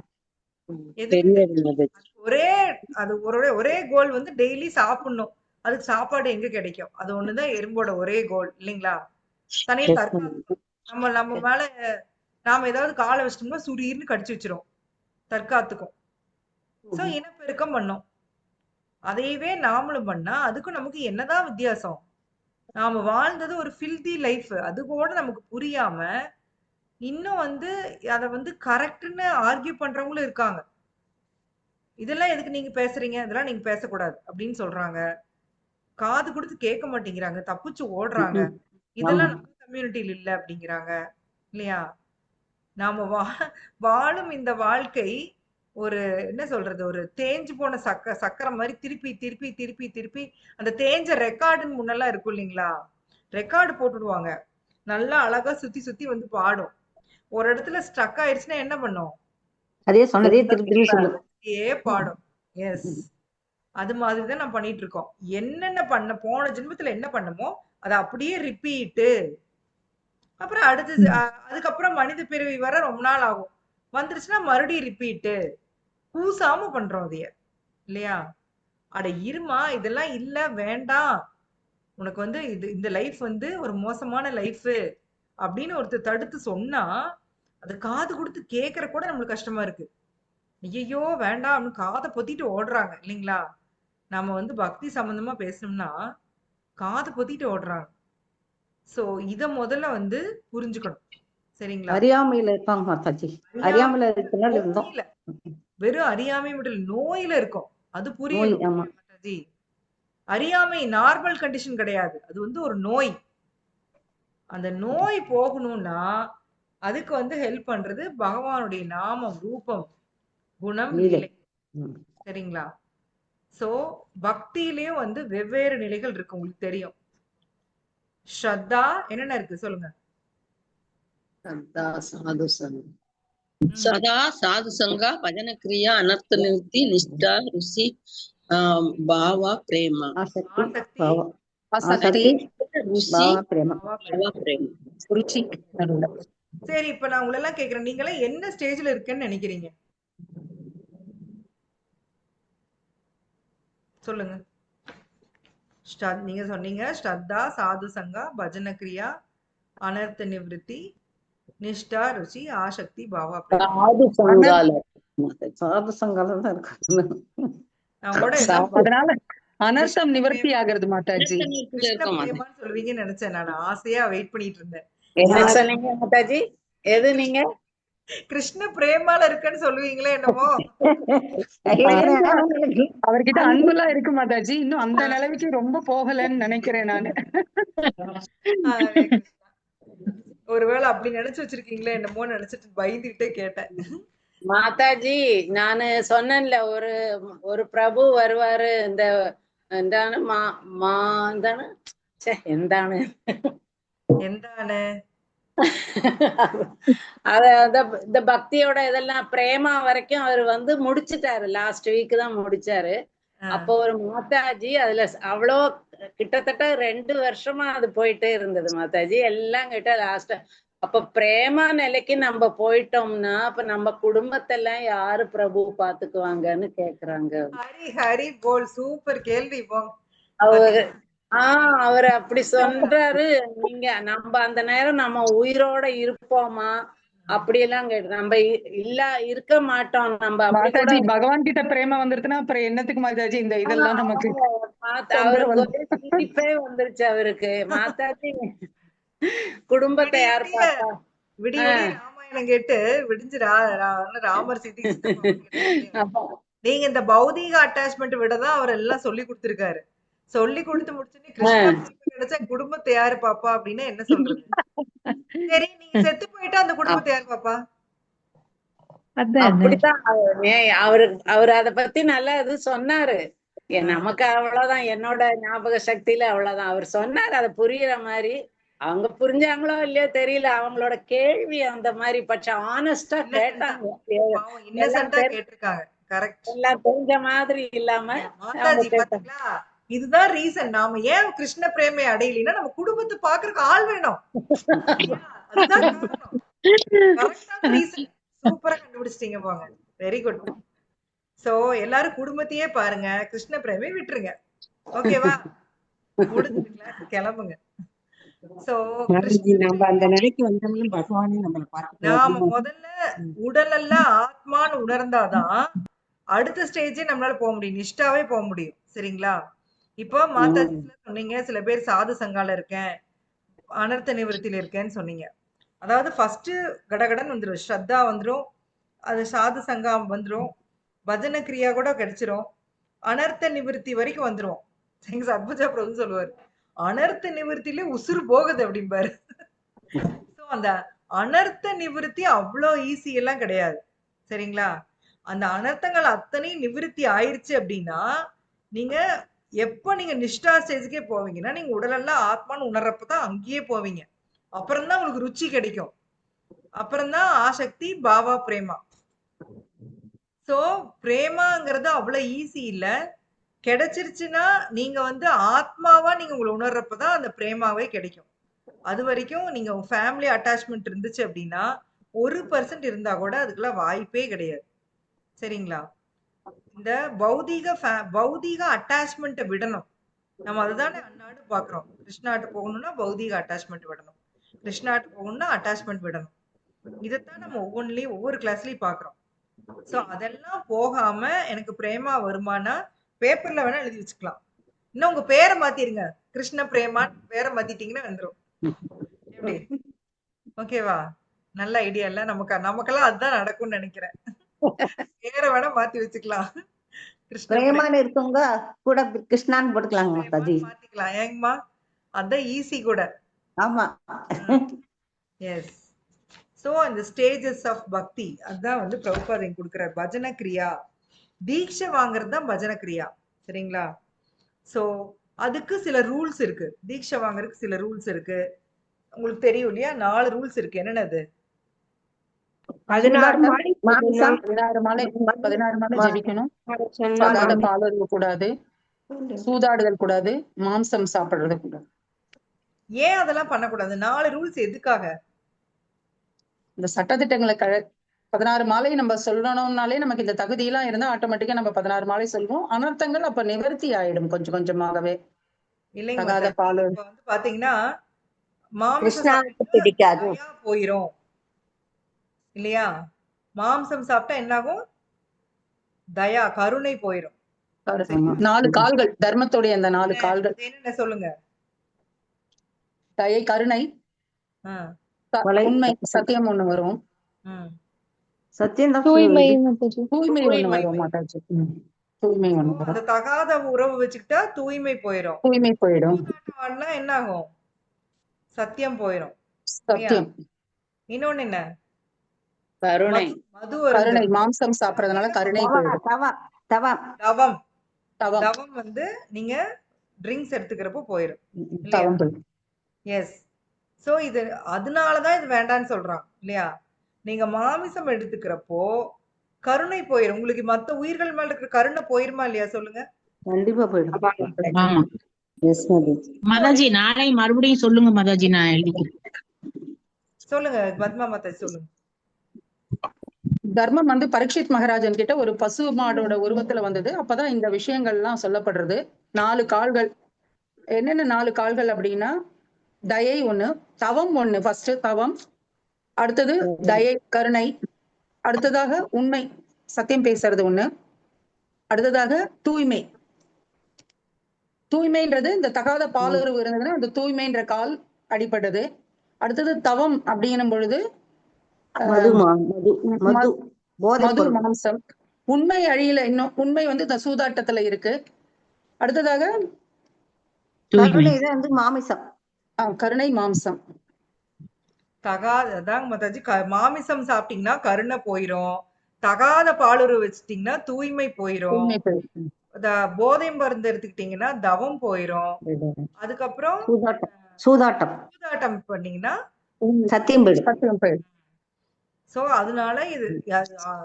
ஒரே கோல் டெய்லி சாப்பிடணும். அதுக்கு சாப்பாடு எங்க கிடைக்கும்? அது ஒண்ணுதான் எறும்போட ஒரே கோல் இல்லைங்களா? தனியா தற்காத்துக்கணும். நம்ம மேல நாம ஏதாவது காலை வச்சிட்டோம்னா சுரீர்னு கடிச்சு வச்சிரும். தற்காத்துக்கும். சோ இனப்பெருக்கம் பண்ணும். அதையவே நாமளும் பண்ணா அதுக்கும் நமக்கு என்னதான் வித்தியாசம்? நாம வாழ்ந்தது ஒரு ஃபில்தி லைஃப். அது கூட நமக்கு புரியாம இன்னும் அத கரெக்ட்னு ஆர்கியூ பண்றவங்களும் இருக்காங்க. இதெல்லாம் எதுக்கு நீங்க பேசுறீங்க? இதெல்லாம் நீங்க பேசக்கூடாது அப்படின்னு சொல்றாங்க. காது கொடுத்து கேட்க மாட்டேங்கிறாங்க, தப்பிச்சு ஓடுறாங்க. இதெல்லாம் நம்ம கம்யூனிட்டியில இல்ல அப்படிங்கிறாங்க இல்லையா? நாம வாழும் இந்த வாழ்க்கை ஒரு என்ன சொல்றது, ஒரு தேஞ்சு போன சக்கரம் மாதிரி திருப்பி திருப்பி திருப்பி திருப்பி அந்த தேஞ்ச ரெக்கார்டுன்னு முன்னெல்லாம் இருக்கும் இல்லைங்களா? ரெக்கார்டு போட்டுடுவாங்க, நல்லா அழகா சுத்தி சுத்தி பாடும். ஒரு இடத்துல ஸ்ட்ரக் ஆயிடுச்சுன்னா என்ன பண்ணும்? அதே சொன்னதே திருப்பி சொல்லும். பாடும். எஸ், அது மாதிரிதான் நம்ம பண்ணிட்டு இருக்கோம். என்னென்ன போன ஜென்மத்துல என்ன பண்ணமோ அதை அப்படியே ரிப்பீட்டு. அப்புறம் அடுத்தது அதுக்கப்புறம் மனித பிறவி வர ரொம்ப நாள் ஆகும். வந்துருச்சுன்னா மறுபடியும் ரிப்பீட்டு. கூசாம பண்றோம் அதைய இல்லையா? அட இருமா, இதெல்லாம் இல்ல, வேண்டாம், உனக்கு இந்த லைஃப் ஒரு மோசமான லைஃப் அப்படின்னு ஒருத்தர் தடுத்து சொன்னா அது காது கொடுத்து கேட்கற கூட நம்மளுக்கு கஷ்டமா இருக்கு. ஐயோ வேண்டாம் அப்படின்னு காதை பொத்திட்டு ஓடுறாங்க இல்லைங்களா? நாம பக்தி சம்பந்தமா பேசணும்னா காதை பொத்திட்டு ஓடுறாங்க. சோ இத முதல்ல புரிஞ்சுக்கணும். சரிங்களா? அறியாமையில இருப்பாங்க மாதாஜி. அறியாமையில இருக்கனால இருந்தோம். வெறும் அறியாமை மட்டும் நோயில இருக்கும். அது புரியணும் மாதாஜி. அறியாமை நார்மல் கண்டிஷன் கிடையாது. அது ஒரு நோய். அந்த நோய் போகணும்னா அதுக்கு ஹெல்ப் பண்றது பகவானுடைய நாமம், ரூபம், குணம், லீலை. சரிங்களா? சோ பக்தியிலயும் வெவ்வேறு நிலைகள் இருக்கு, உங்களுக்கு தெரியும். ஸ்ரத்தா என்னென்ன இருக்கு சொல்லுங்க. சதா சாது சங்கா பஜன கிரியா அனர்த்த நிவர்த்தி நிஷ்டா ருசி பாவா பிரேமா ஆசக்தி ஆசக்தி பாவா ஆசக்தி ஆசக்தி ருசி பாவா பிரேமா பாவா பாவா பிரேமா. பிரேமா. ருச்சி நடுவுல. சரி, இப்ப நான் உங்களை எல்லாம் கேக்குறேன், நீங்க எல்லாம் என்ன ஸ்டேஜ்ல இருக்குன்னு நினைக்கிறீங்க? சொல்லுங்க. நீங்க சொன்னீங்க ஸ்ரத்தா சாது சங்கா பஜன கிரியா அனர்த்த நிவர்த்தி நிஷ்டா ருச்சி ஆசக்தி பாவா பிரேமா. சாது சங்கால சாது சங்காலம் தான் இருக்கு. நான் கூட எல்லாம் அதனால அனர்த்தம் கிருஷ்ண நிவர்த்தி பிரேமா ஆகிறது மாதாஜி. கிருஷ்ண இருக்க மாட்டேன். பிரேமான்னு சொல்லுவீங்கன்னு நினைச்சேன், நான் ஆசையா வெயிட் பண்ணிட்டு இருந்தேன். என்ன சொன்னீங்க மாதாஜி? எது நீங்க? கிருஷ்ண பிரேமால இருக்குன்னு சொல்லுவீங்களே என்னமோ. அவர்கிட்ட அன்புலாம் இருக்கு மாதாஜி, இன்னும் அந்த நிலைமைக்கு ரொம்ப போகலன்னு நினைக்கிறேன் நானு. ஹரே கிருஷ்ணா. ஒருவேளை அப்படி நினைச்சு வச்சிருக்கீங்களே என்னமோ நினைச்சிட்டு பயந்துகிட்டே கேட்டேன். மாதாஜி நானு சொன்னேன்ல ஒரு பிரபு வருவாரு இந்த എന്താണ് എന്താണ് എന്താണ് எந்தானே இந்த பக்தியோட இதெல்லாம் பிரேமா வரைக்கும் அவர் வந்து முடிச்சுட்டாரு. லாஸ்ட் வீக் தான் முடிச்சாரு. அப்போ ஒரு மாதாஜி அதுல அவ்வளோ கிட்டத்தட்ட 2 வருஷமா அது போயிட்டே இருந்தது மாதாஜி. எல்லாம் கிட்ட லாஸ்ட் அப்ப பிரேமா நிலைக்கு நம்ம போயிட்டோம்னா அப்ப நம்ம குடும்பத்தெல்லாம் யாரு பிரபு பாத்துக்குவாங்கன்னு கேக்குறாங்க. ஹரி ஹரி போல், சூப்பர் கேள்வி. அவரு அவரு அப்படி சொல்றாரு. நீங்க நம்ம அந்த நேரம் நம்ம உயிரோட இருப்போமா அப்படியெல்லாம் கேட்டு நம்ம இருக்க மாட்டோம். நம்ம மாதாஜி பகவான் கிட்ட பிரேமா வந்துருச்சுன்னா அப்புறம் என்னத்துக்கு மாதாஜி இந்த இதெல்லாம் நமக்கு அவருக்கு சிரிப்பே வந்துருச்சு அவருக்கு. மாதாஜி குடும்பத்தை யார் பார்த்தா விடிய ராமாயணம் கேட்டு விடிஞ்சு ராமர் சீதை நீங்க இந்த பௌதீக அட்டாச்மெண்ட் விடதான் அவர் எல்லாம் சொல்லி கொடுத்திருக்காரு. சொல்லி கொடுத்து முடிச்சுட்டு கிருஷ்ணா கிடைச்சா குடும்பத்தை யாரு பாப்பா அப்படின்னு என்ன சொல்றது? சரி, நீங்க செத்து போயிட்டா அந்த குடும்பத்தை யாரு பாப்பா? அப்படித்தான் அவரு அத பத்தி நல்லா இது சொன்னாரு. நமக்கு அவ்வளவுதான், என்னோட ஞாபக சக்தியில அவ்வளவுதான் அவர் சொன்னாரு. அதை புரியுற மாதிரி அவங்க புரிஞ்சாங்களோ இல்லையோ தெரியல. அவங்களோட கேள்வி அந்த மாதிரி பட்சம் ஆனஸ்டா கேட்டாங்க. எல்லாம் தெரிஞ்ச மாதிரி இல்லாம இதுதான் ரீசன் நாம ஏன் கிருஷ்ண பிரேமை அடையலைன்னா நம்ம குடும்பத்தை பாக்குறதுக்கு ஆள் வேணும். சூப்பரா கண்டுபிடிச்சிட்டீங்க போங்க. Very good. சோ எல்லாரும் குடும்பத்தையே பாருங்க, கிருஷ்ண பிரேமை விட்டுருங்க. ஓகேவா? கிளம்புங்க. நம்ம அந்த நிலைக்கு வந்தோம்னா பகவானே நம்மள பார்த்து நாம முதல்ல உடல்ல ஆத்மான்னு உணர்ந்தாதான் அடுத்த ஸ்டேஜே நம்மளால போக முடியும், நிஷ்டாவே போக முடியும். சரிங்களா? இப்போ மாதாஜி சொன்னீங்க சில பேர் சாது சங்கால இருக்கேன், அனர்த்த நிவர்த்தியில இருக்கேன்னு சொன்னீங்க. அதாவது ஃபர்ஸ்ட் கடகடன் வந்துடும், ஸ்ரத்தா வந்துடும், அது சாது சங்கம் வந்துடும், பஜன கிரியா கூட கிடைச்சிரும், அனர்த்த நிவர்த்தி வரைக்கும் வந்துரும். எங்க சத்புஜா பிரபு சொல்லுவாரு, அனர்த்த நிவர்த்தியிலே உசுறு போகுது அப்படிம்பாரு. அந்த அனர்த்த நிவர்த்தி அவ்வளோ ஈஸி எல்லாம் கிடையாது. சரிங்களா? அந்த அனர்த்தங்கள் அத்தனை நிவர்த்தி ஆயிடுச்சு அப்படின்னா நீங்க எப்ப நீங்க நிஷ்டா ஸ்டேஜுக்கே போவீங்கன்னா நீங்க உடலெல்லாம் ஆத்மான்னு உணர்றப்பதான் அங்கேயே போவீங்க. அப்புறம்தான் உங்களுக்கு ருச்சி கிடைக்கும். அப்புறம்தான் ஆசக்தி பாவா பிரேமா. சோ பிரேமாங்கிறது அவ்வளவு ஈஸி இல்ல. கிடைச்சிருச்சுன்னா நீங்க வந்து ஆத்மாவா நீங்க உங்களை உணர்றப்பதான் அந்த பிரேமாவே கிடைக்கும். அது வரைக்கும் நீங்க ஃபேமிலி அட்டாச்மெண்ட் இருந்துச்சு அப்படின்னா 1% இருந்தா கூட அதுக்கெல்லாம் வாய்ப்பே கிடையாது. சரிங்களா? இந்த பௌதீக அட்டாச்மெண்ட்டை விடணும். நம்ம அதுதானே அன்னாடு பாக்குறோம். கிருஷ்ணாட்டு போகணும்னா பௌதீக அட்டாச்மெண்ட் விடணும், கிருஷ்ணாட்டு போகணும்னா அட்டாச்மெண்ட் விடணும். இதைத்தான் நம்ம ஒவ்வொரு கிளாஸ்லயும் பாக்குறோம். சோ அதெல்லாம் போகாம எனக்கு பிரேமா வருமானா பேப்பர்ல வேணா எழுதி வச்சுக்கலாம். இன்னும் உங்க பேரை மாத்திருங்க, கிருஷ்ண பிரேமா பேரை மாத்திட்டீங்கன்னா வந்துடும். எப்படி? ஓகேவா? நல்ல ஐடியா இல்ல? நமக்கெல்லாம் அதுதான் நடக்கும்னு நினைக்கிறேன். பேரை வேணா மாத்தி வச்சுக்கலாம். பிரேமான்னு இருக்கவங்க கூட கிருஷ்ணான்னு போட்டுக்கலாங்க மாதாஜி. மாத்திக்கலாம். ஏங்கம்மா? அதான் ஈஸி கூட. ஆமா. எஸ். சோ இந்த ஸ்டேஜஸ் ஆஃப் பக்தி அதான் வந்து பிரபுபாதன் கொடுக்குற பஜன கிரியா. தீட்சை வாங்குறது தான் பஜன கிரியா. சரிங்களா? சோ அதுக்கு சில ரூல்ஸ் இருக்கு. தீட்சை வாங்குறதுக்கு சில ரூல்ஸ் இருக்கு. உங்களுக்கு தெரியும் இல்லையா? 4 ரூல்ஸ் இருக்கு. என்னென்னது? 16 சூதாட்டம், மாடி மாமிசம் 16 மாலை 16 மாலை ஜெபிக்கணும், சொன்னா தகாத பாலுறவு கூடாது, சூதாடுதல் கூடாது, மாம்சம் சாப்பிடுறது கூடாது. ஏன் அதெல்லாம் பண்ணக்கூடாது? 4 ரூல்ஸ் எதுக்காக? இந்த சட்டதிட்டங்களை 16 மாலை நம்ம சொல்லணும்னாலே நமக்கு இந்த தகுதியெல்லாம் இருந்தா ஆட்டோமேட்டிக்கா நம்ம 16 மாலை சொல்வோம். அனர்த்தங்கள் அப்ப நிவர்த்தி ஆயிடும் கொஞ்சம் கொஞ்சமாகவே. இல்லைங்க தகாத மாதாஜி. பாலு இப்ப வந்து பாத்தீங்கன்னா மாமிசம் கிருஷ்ணாவுக்கு சாப்பிட்டா பிடிக்காது. தயா போயிரும் இல்லையா? மாம்சம் சாப்பிட்டா என்னாகும்? தயா, கருணை போயிரும். சரியா? 4 கால்கள், தர்மத்துடைய அந்த 4 கால்கள், அது என்னென்ன சொல்லுங்க? தயை, கருணை, ஆ, கொலை, உண்மை, சத்தியம் ஒண்ணு வரும், ம். சத்தியம் தான் தூய்மை இது. மாதாஜி. தூய்மை ஒண்ணு தூய்மை. வரும் மாதாஜி. தூய்மை So, ஒண்ணு அந்த வரும், தகாத உறவு வச்சுக்கிட்டா தூய்மை போயிரும். தூய்மை போயிடும், சூதாட்டம் ஆடினா என்ன ஆகும்? சத்தியம் போயிரும் இல்லையா? சத்தியம், இன்னொன்னு என்ன? கருணை. மது கருணை, அருந்தல். மாம்சம் சாப்பிடறதுனால கருணை தவம் போயிடும், தவம் தவம் தவம். தவம், தவம் வந்து நீங்க ட்ரிங்க்ஸ் எடுத்துக்கிறப்போ போயிரும் இல்லையா? தவம் போயிடும். எஸ். சோ இது அதனாலதான் இது வேண்டான்னு சொல்றான் இல்லையா? நீங்க மாமிசம் எடுத்துக்கிறப்போ கருணை போயிரும். உங்களுக்கு மத்த உயிர்கள் மேல இருக்கிற கருணை போயிருமா இல்லையா? சொல்லுங்க. கண்டிப்பா போயிடும். ஆமா எஸ் மாதாஜி. மாதாஜி, நாளை மறுபடியும் சொல்லுங்க மாதாஜி, நான் எழுதிக்கிறேன். சொல்லுங்க பத்மா மாதாஜி, சொல்லுங்க. தர்மம் வந்து பரீட்சித் மகாராஜன் கிட்ட ஒரு பசு மாடோட உருவத்துல வந்தது. அப்பதான் இந்த விஷயங்கள்லாம் சொல்லப்படுறது. 4 கால்கள், என்னென்ன 4 கால்கள் அப்படின்னா, தயை ஒண்ணு, தவம் ஒண்ணு, ஃபர்ஸ்ட் தவம், அடுத்தது தயை கருணை, அடுத்ததாக உண்மை சத்தியம் பேசுறது ஒண்ணு, அடுத்ததாக தூய்மை. தூய்மைன்றது இந்த தகாத பாலுறவு இருந்ததுன்னா அந்த தூய்மைன்ற கால் அடிபட்டது. அடுத்தது தவம் அப்படின்னும் பொழுது மது மது மது போதை மது, மாம்சம். உண்மை அழியல, இன்னும் உண்மை வந்து இந்த சூதாட்டத்துல இருக்கு. அடுத்ததாக கருணை தான் வந்து மாமிசம். கருணை, மாம்சம். அதான் மாதாஜி, மாமிசம் சாப்பிட்டீங்கன்னா கருணை போயிரும். தகாத பாலுறவு வச்சுட்டீங்கன்னா தூய்மை போயிரும். தூய்மை போயிடும். போதை மருந்து எடுத்துக்கிட்டீங்கன்னா தவம் போயிரும். அதுக்கப்புறம் சூதாட்டம் சூதாட்டம் பண்ணீங்கன்னா சத்தியம் போயிடும். சத்தியம் போயிடும். சோ அதனால இது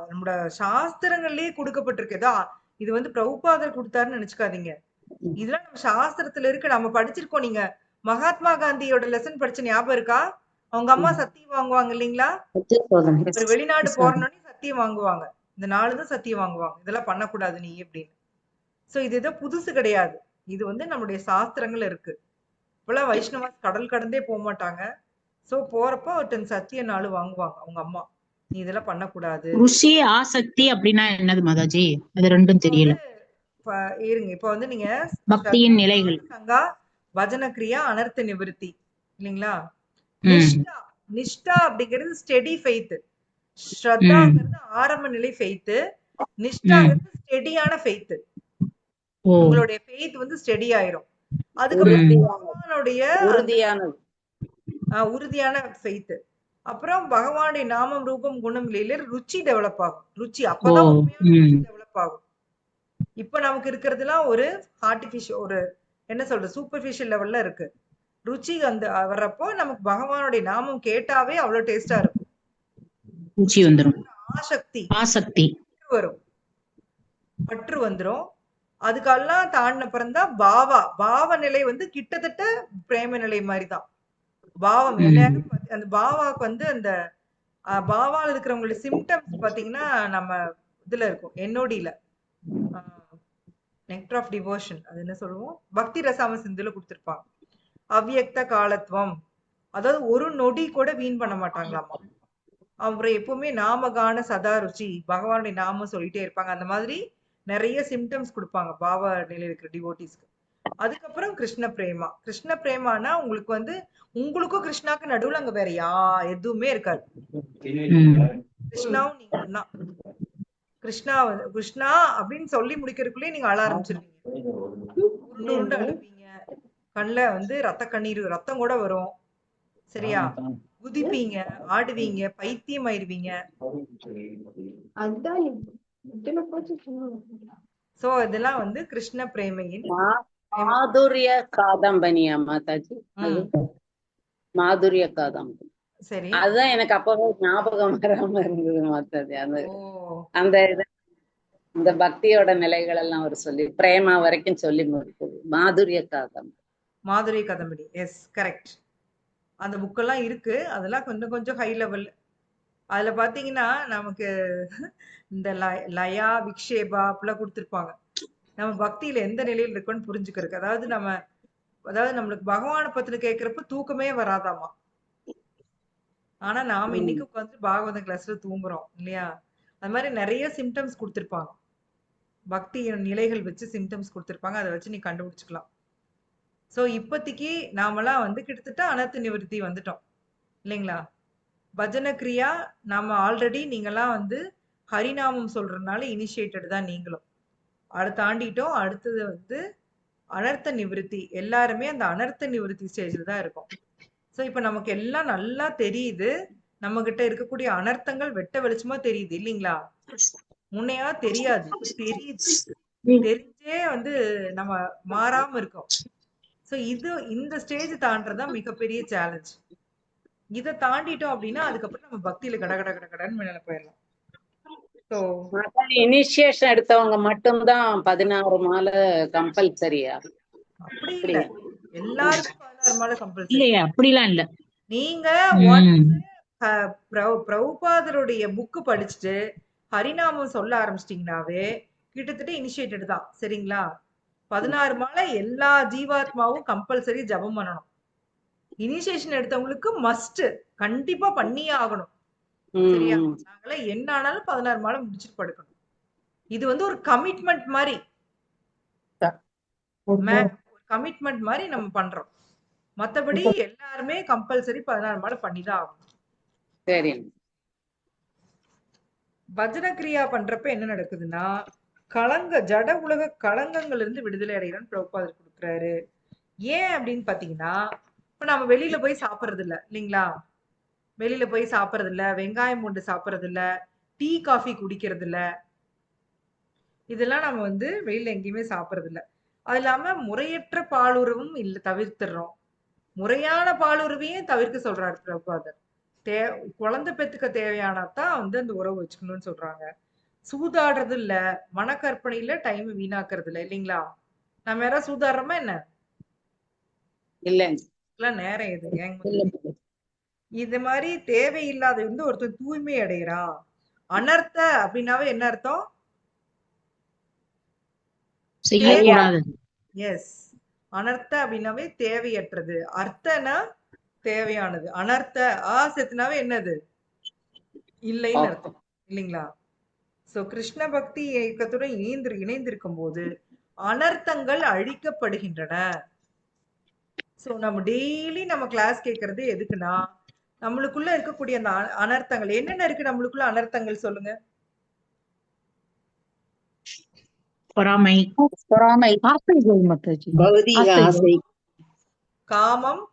நம்மளோட சாஸ்திரங்கள்லயே கொடுக்கப்பட்டிருக்கு. இது வந்து பிரபுபாதர் கொடுத்தாருன்னு நினைச்சுக்காதீங்க. இதெல்லாம் நம்ம சாஸ்திரத்துல இருக்கு, நம்ம படிச்சிருக்கோம். நீங்க மகாத்மா காந்தியோட லெசன் படிச்ச ஞாபகம் இருக்கா? அவங்க அம்மா சத்தியம் வாங்குவாங்க இல்லைங்களா? ஒரு வெளிநாடு போறனோடனே சத்தியம் வாங்குவாங்க. இந்த 4 தான் சத்தியம் வாங்குவாங்க, இதெல்லாம் பண்ணக்கூடாது நீ அப்படின்னு. சோ இது ஏதோ புதுசு கிடையாது. இது வந்து நம்மளுடைய சாஸ்திரங்கள் இருக்கு. இப்பெல்லாம் வைஷ்ணவாஸ் கடல் கடந்தே போக மாட்டாங்க. சோ போறப்போ ஒருத்தன் சத்திய 4 வாங்குவாங்க அவங்க அம்மா. நீ இதெல்லாம் பண்ணக்கூடாது. ருசி, ஆசக்தி அப்படின்னா என்னது மாதாஜி? அது ரெண்டும் தெரியல. இருங்க, இப்ப வந்து நீங்க பக்தியின் நிலைகள், சங்கா, பஜன கிரியா, அனர்த்த நிவர்த்தி இல்லைங்களா? நிஷ்டா, நிஷ்டா அப்படிங்கிறது ஸ்டெடி ஃபெய்த். ஸ்ரத்தாங்கிறது ஆரம்ப நிலை ஃபெய்த். நிஷ்டாங்கிறது ஸ்டெடியான ஃபெய்த். உங்களுடைய ஃபெய்த் வந்து ஸ்டெடி ஆயிரும். அதுக்கப்புறம் பகவானுடைய உறுதியான ஃபெய்த். அப்புறம் பகவானுடைய நாமம் ரூபம் குணம் லீல ருச்சி டெவலப் ஆகும். ருச்சி அப்பதான் உண்மையான டெவலப் ஆகும். இப்ப நமக்கு இருக்கிறதுலாம் ஒரு ஆர்டிபிஷியல், ஒரு என்ன சொல்றது, சூப்பர்ஃபிஷியல் லெவல்ல இருக்கு. ருச்சி அந்த வர்றப்போ நமக்கு பகவானுடைய நாமம் கேட்டாவே அவ்வளவு டேஸ்டா இருக்கும். ருச்சி வந்துரும். ஆசக்தி வரும், பற்று வந்துரும். அதுக்கெல்லாம் தாண்டின பிறந்தான் பாவ நிலை வந்து கிட்டத்தட்ட பிரேம நிலை மாதிரிதான். பாவம் எல்லாரும் அந்த பாவாக்கு வந்து அந்த பாவால இருக்கிறவங்களுடைய சிம்டம்ஸ் பாத்தீங்கன்னா நம்ம இதுல இருக்கும், என்னோடியில நெக்டர் ஆஃப் டிவோஷன், அது என்ன சொல்லுவோம், பக்தி ரசாம சிந்துல கொடுத்திருப்பாங்க. அவ்யக்த காலத்துவம், அதாவது ஒரு நொடி கூட வீண் பண்ண மாட்டாங்களாமா. அப்புறம் எப்பவுமே நாமகான சதா ருச்சி, பகவானுடைய நாமம் சொல்லிட்டே இருப்பாங்க. அந்த மாதிரி நிறைய சிம்டம்ஸ் கொடுப்பாங்க பாவ நிலையில் இருக்கிற டிவோட்டிஸ்க்கு. அதுக்கப்புறம் கிருஷ்ண பிரேமா. கிருஷ்ண பிரேமானா உங்களுக்கு வந்து உங்களுக்கும் கிருஷ்ணாக்கு நடுவுல அங்க வேற எதுவுமே இருக்காது. கிருஷ்ணாவும் நீங்க தான். கிருஷ்ணா அப்படின்னு சொல்லி முடிக்கிறதுக்குள்ளே நீங்க அழ ஆரம்பிச்சிருவீங்க, உருண்டு அழுப்பீங்க, கண்ணுல வந்து ரத்தம் கூட வரும். சரியா? குதிப்பீங்க, ஆடுவீங்க, பைத்தியம் ஆயிருவீங்க. சோ இதெல்லாம் வந்து கிருஷ்ண பிரேமையின் மாதுரிய காதம்பனியா மாதாஜி? அது மாதுரிய காதம்பனி. சரி. அதுதான் எனக்கு அப்பவே ஞாபகம் வராம இருந்தது மாதாஜி. அந்த அந்த இந்த பக்தியோட நிலைகள் எல்லாம் அவர் சொல்லி பிரேமா வரைக்கும் சொல்லி முடித்தது. மாதுரிய காதம்பனி. மாதுரிய காதம்பனி, எஸ் கரெக்ட். அந்த புக்கெல்லாம் இருக்கு. அதெல்லாம் கொஞ்சம் கொஞ்சம் ஹை லெவல். அதுல பாத்தீங்கன்னா நமக்கு இந்த லயா விக்ஷேபா அப்படிலாம் கொடுத்துருப்பாங்க. நம்ம பக்தியில எந்த நிலையில் இருக்கோம்னு புரிஞ்சுக்கிறதுக்கு. அதாவது நம்மளுக்கு பகவானை பத்தின கேட்கிறப்ப தூக்கமே வராதாமா. ஆனா நாம இன்னைக்கு உட்காந்து பாகவத கிளாஸ்ல தூங்குறோம் இல்லையா? அது மாதிரி நிறைய சிம்டம்ஸ் கொடுத்துருப்பாங்க. பக்தியின் நிலைகள் வச்சு சிம்டம்ஸ் கொடுத்துருப்பாங்க. அதை வச்சு நீ கண்டுபிடிச்சுக்கலாம். சோ இப்போதைக்கு நாமெல்லாம் வந்து கிட்டத்தட்ட அனர்த்த நிவர்த்தி வந்துட்டோம் இல்லைங்களா? பஜன கிரியா நாம ஆல்ரெடி நீங்கெல்லாம் வந்து ஹரிநாமம் சொல்றதுனால இனிஷியேட்டட் தான் நீங்களும். அதை தாண்டிட்டோம். அடுத்தது வந்து அனர்த்த நிவர்த்தி. எல்லாருமே அந்த அனர்த்த நிவர்த்தி ஸ்டேஜ்ல தான் இருக்கும். சோ இப்ப நமக்கு எல்லாம் நல்லா தெரியுது. நம்ம கிட்ட இருக்கக்கூடிய அனர்த்தங்கள் வெட்ட வெளிச்சமா தெரியுது இல்லைங்களா? முன்னையா தெரியாது, தெரியுது. தெரிஞ்சே வந்து நம்ம மாறாம இருக்கோம். சோ இந்த ஸ்டேஜ் தாண்டறதுதான் மிகப்பெரிய சேலஞ்ச். இதை தாண்டிட்டோம் அப்படின்னா அதுக்கப்புறம் நம்ம பக்தியில கடன்னு மேல போயிடலாம். சோ இனிஷியேஷன் எடுத்தவங்க மட்டும்தான் 16 மாலை கம்பல்சரியா? அப்படி இல்ல, எல்லாருக்கும் 16 மாலை கம்பல்சரி இல்லையா? அப்படிலாம் இல்ல. நீங்க ம். பிரபுபாதருடைய புக்கு படிச்சுட்டு ஹரிநாமம் சொல்ல ஆரம்பிச்சிட்டீங்கன்னாவே கிட்டத்தட்ட இனிஷியேட்டட் தான். சரிங்களா? 16 மாலை எல்லா ஜீவாத்மாவும் கம்பல்சரி ஜபம் பண்ணணும். இனிஷியேஷன் எடுத்தவங்களுக்கு மஸ்ட், கண்டிப்பா பண்ணியே ஆகணும். சரியா? நாங்கள என்ன ஆனாலும் 16 மாலை முடிச்சுட்டு படுக்கணும். இது வந்து ஒரு கமிட்மெண்ட் மாதிரி, கமிட்மெண்ட் மாதிரி நம்ம பண்றோம். மத்தபடி எல்லாருமே கம்பல்சரி 16 மாலை பண்ணிதான் ஆகணும். சரி. பஜன கிரியா பண்றப்ப என்ன நடக்குதுன்னா ஜட உலக களங்கங்கள்ல இருந்து விடுதலை அடைகிறோம்னு பிரபுபாதர் கொடுக்குறாரு. ஏன் அப்படின்னு பாத்தீங்கன்னா, இப்ப நம்ம வெளியில போய் சாப்பிடுறது இல்ல இல்லைங்களா? வெளியில போய் சாப்பிடுறது இல்ல, வெங்காயம் பூண்டு சாப்பிடுறது இல்ல, டீ காஃபி குடிக்கிறது இல்ல. இதெல்லாம் நம்ம வந்து வெளியில எங்கேயுமே சாப்பிடுறது இல்ல. அது இல்லாம முறையற்ற பாலுறவும் இல்ல, தவிர்த்துடுறோம். முறையான பாலுறவையும் தவிர்க்க சொல்றாரு பிரபுபாதர். குழந்தை பெத்துக்க தேவையானதான் வந்து அந்த உறவு வச்சுக்கணும்னு சொல்றாங்க. சூதாடுறது இல்ல, மனக்கற்பனையில டைம் வீணாக்குறது இல்ல இல்லைங்களா? நம்ம யாராவது சூதாடுறோமா என்ன? இல்ல, நேரம் எதுங்க? இது மாதிரி தேவையில்லாத வந்து ஒருத்தர் தூய்மை அடைகிறான். அனர்த்த அப்படின்னாவே என்ன அர்த்தம்? செய்யக்கூடாது. எஸ், அனர்த்த அப்படின்னாவே தேவையற்றது. அர்த்தனா தேவையானது. அனர்த்த ஆசத்துனாவே என்னது? இல்லைன்னு அர்த்தம் இல்லைங்களா? சோ கிருஷ்ண பக்தி இயக்கத்துடன் இணைந்திருக்கும் போது அனர்த்தங்கள் அழிக்கப்படுகின்றன. சோ நம்ம டெய்லி நம்ம கிளாஸ் கேட்கறது எதுக்குன்னா, நம்மளுக்குள்ள இருக்கக்கூடிய அந்த அனர்த்தங்கள் என்னென்ன இருக்கு? நம்மளுக்குள்ள அனர்த்தங்கள் சொல்லுங்க. பொறாமை, ஆசைகள் மாதாஜி. பௌதீக ஆசை, காமம்,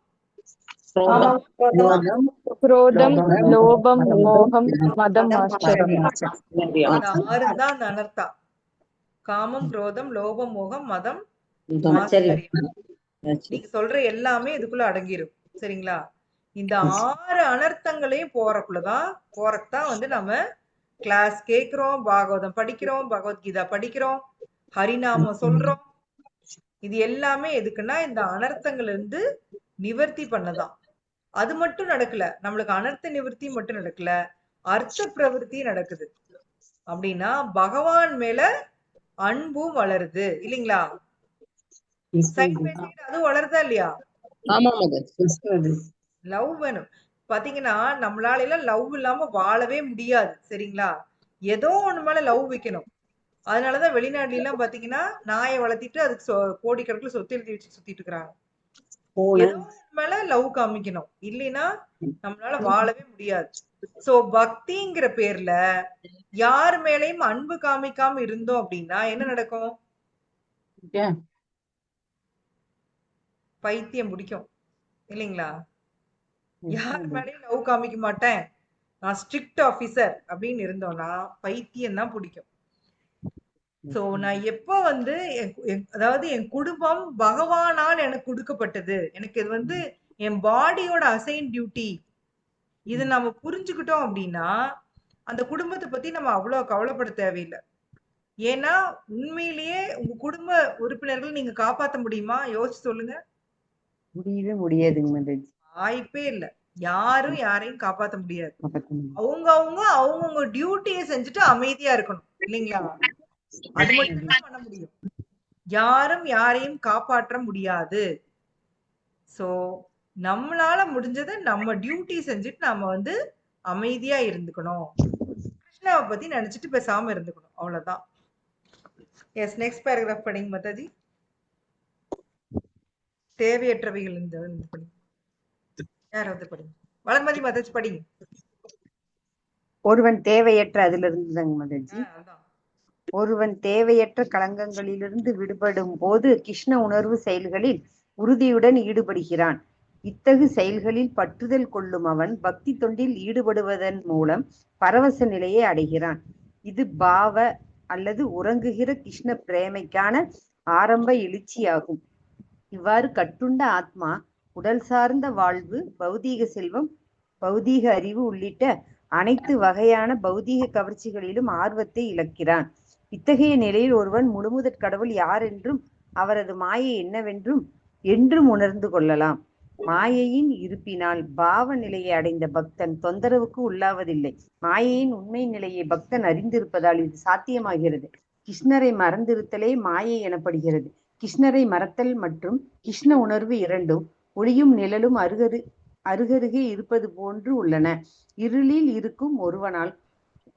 குரோதம், லோபம், மோகம், மதம், ஆச்சரம். அந்த 6 தான் அந்த அனர்த்தா. காமம், குரோதம், லோபம், மோகம், மதம், ஆச்சரியம். நீங்க சொல்ற எல்லாமே இதுக்குள்ள அடங்கிரும். சரிங்களா? இந்த 6 அனர்த்தங்களையும் போறக்குதான் வந்து நம்ம கிளாஸ் கேக்குறோம், பாகவதம் படிக்கிறோம், பகவத்கீதா படிக்கிறோம், ஹரிநாமம் சொல்றோம். இது எல்லாமே எதுக்குன்னா இந்த அனர்த்தங்கள் இருந்து நிவர்த்தி பண்ணதான். அது மட்டும் நடக்கல, நம்மளுக்கு அனர்த்த நிவர்த்தி மட்டும் நடக்கல, அர்த்த பிரவருத்தி நடக்குது. அப்படின்னா பகவான் மேல அன்பும் வளருது இல்லைங்களா? சைட் பை சைடு அதுவும் வளருதா இல்லையா? லவ் வேணும். பாத்தீங்கன்னா நம்மளால எல்லாம் லவ் இல்லாம வாழவே முடியாது. சரிங்களா? ஏதோ ஒண்ணு மேல லவ் வைக்கணும். அதனாலதான் வெளிநாட்டுல எல்லாம் பாத்தீங்கன்னா நாயை வளர்த்திட்டு அதுக்கு கோடிக்கணக்கில் சொத்து எழுதி வச்சு சுத்திட்டு இருக்கிறாங்க. ஏதோ மேல லவ் காமிக்கணும், இல்லைன்னா நம்மளால வாழவே முடியாது. சோ பக்திங்கிற பேர்ல யார் மேலையும் அன்பு காமிக்காம இருந்தோம் அப்படின்னா என்ன நடக்கும்? பைத்தியம் பிடிக்கும் இல்லைங்களா? யார் மேலையும் லவ் காமிக்க மாட்டேன், நான் ஸ்ட்ரிக்ட் ஆபீசர் அப்படின்னு இருந்தோம்னா பைத்தியம் தான் பிடிக்கும். சோ நான் எப்போ வந்து அதாவது என் குடும்பம் பகவானால் எனக்கு கொடுக்கப்பட்டது, எனக்கு இது வந்து என் பாடியோட அசைன் டியூட்டி, இதை நம்ம புரிஞ்சுக்கிட்டோம் அப்படின்னா அந்த குடும்பத்தை பத்தி நம்ம அவ்வளவு கவலைப்பட தேவையில்லை. ஏன்னா உண்மையிலேயே உங்க குடும்ப உறுப்பினர்கள் நீங்க காப்பாத்த முடியுமா? யோசிச்சு சொல்லுங்க. முடியவே முடியாதுங்க மாதாஜி. வாய்ப்பே இல்ல. யாரும் யாரையும் காப்பாத்த முடியாது. அவங்க அவங்கவுங்க டியூட்டியை செஞ்சுட்டு அமைதியா இருக்கணும், இல்லைங்களா? அது மட்டும்தான் பண்ண முடியும். யாரும் யாரையும் காப்பாற்ற முடியாது. சோ நம்மளால முடிஞ்சதை நம்ம டியூட்டி செஞ்சுட்டு நாம வந்து அமைதியா இருந்துக்கணும். கிருஷ்ணாவை பத்தி நினைச்சிட்டு பேசாம இருந்துக்கணும், அவ்வளவுதான். எஸ், நெக்ஸ்ட் பேராகிராஃப் படிங்க மாதாஜி. தேவையற்றவைகள் இந்த படிங்க. யாராவது படிங்க. வளர்மதி மாதாஜி படிங்க. ஒருவன் தேவையற்ற அதுல இருந்துதாங்க மாதாஜி. அதான். ஒருவன் தேவையற்ற களங்கங்களிலிருந்து விடுபடும் போது கிருஷ்ண உணர்வு செயல்களில் உறுதியுடன் ஈடுபடுகிறான். இத்தகு செயல்களில் பற்றுதல் கொள்ளும் அவன் பக்தி தொண்டில் ஈடுபடுவதன் மூலம் பரவச நிலையை அடைகிறான். இது பாவ அல்லது உறங்குகிற கிருஷ்ண பிரேமைக்கான ஆரம்ப எழுச்சியாகும். இவ்வாறு கட்டுண்ட ஆத்மா உடல் சார்ந்த வாழ்வு, பௌதீக செல்வம், பௌதீக அறிவு உள்ளிட்ட அனைத்து வகையான பௌதீக கவர்ச்சிகளிலும் ஆர்வத்தை இழக்கிறான். இத்தகைய நிலையில் ஒருவன் முழுமுதற் கடவுள் யார் என்றும் அவரது மாயை என்னவென்றும் என்றும் உணர்ந்து கொள்ளலாம். மாயையின் இருப்பினால் பாவ நிலையை அடைந்த பக்தன் தொந்தரவுக்கு உள்ளாவதில்லை. மாயையின் உண்மை நிலையை பக்தன் அறிந்திருப்பதால் இது சாத்தியமாகிறது. கிருஷ்ணரை மறந்திருத்தலே மாயை எனப்படுகிறது. கிருஷ்ணரை மறத்தல் மற்றும் கிருஷ்ண உணர்வு இரண்டும் ஒளியும் நிழலும் அருகருகே இருப்பது போன்று உள்ளன. இருளில் இருக்கும் ஒருவனால்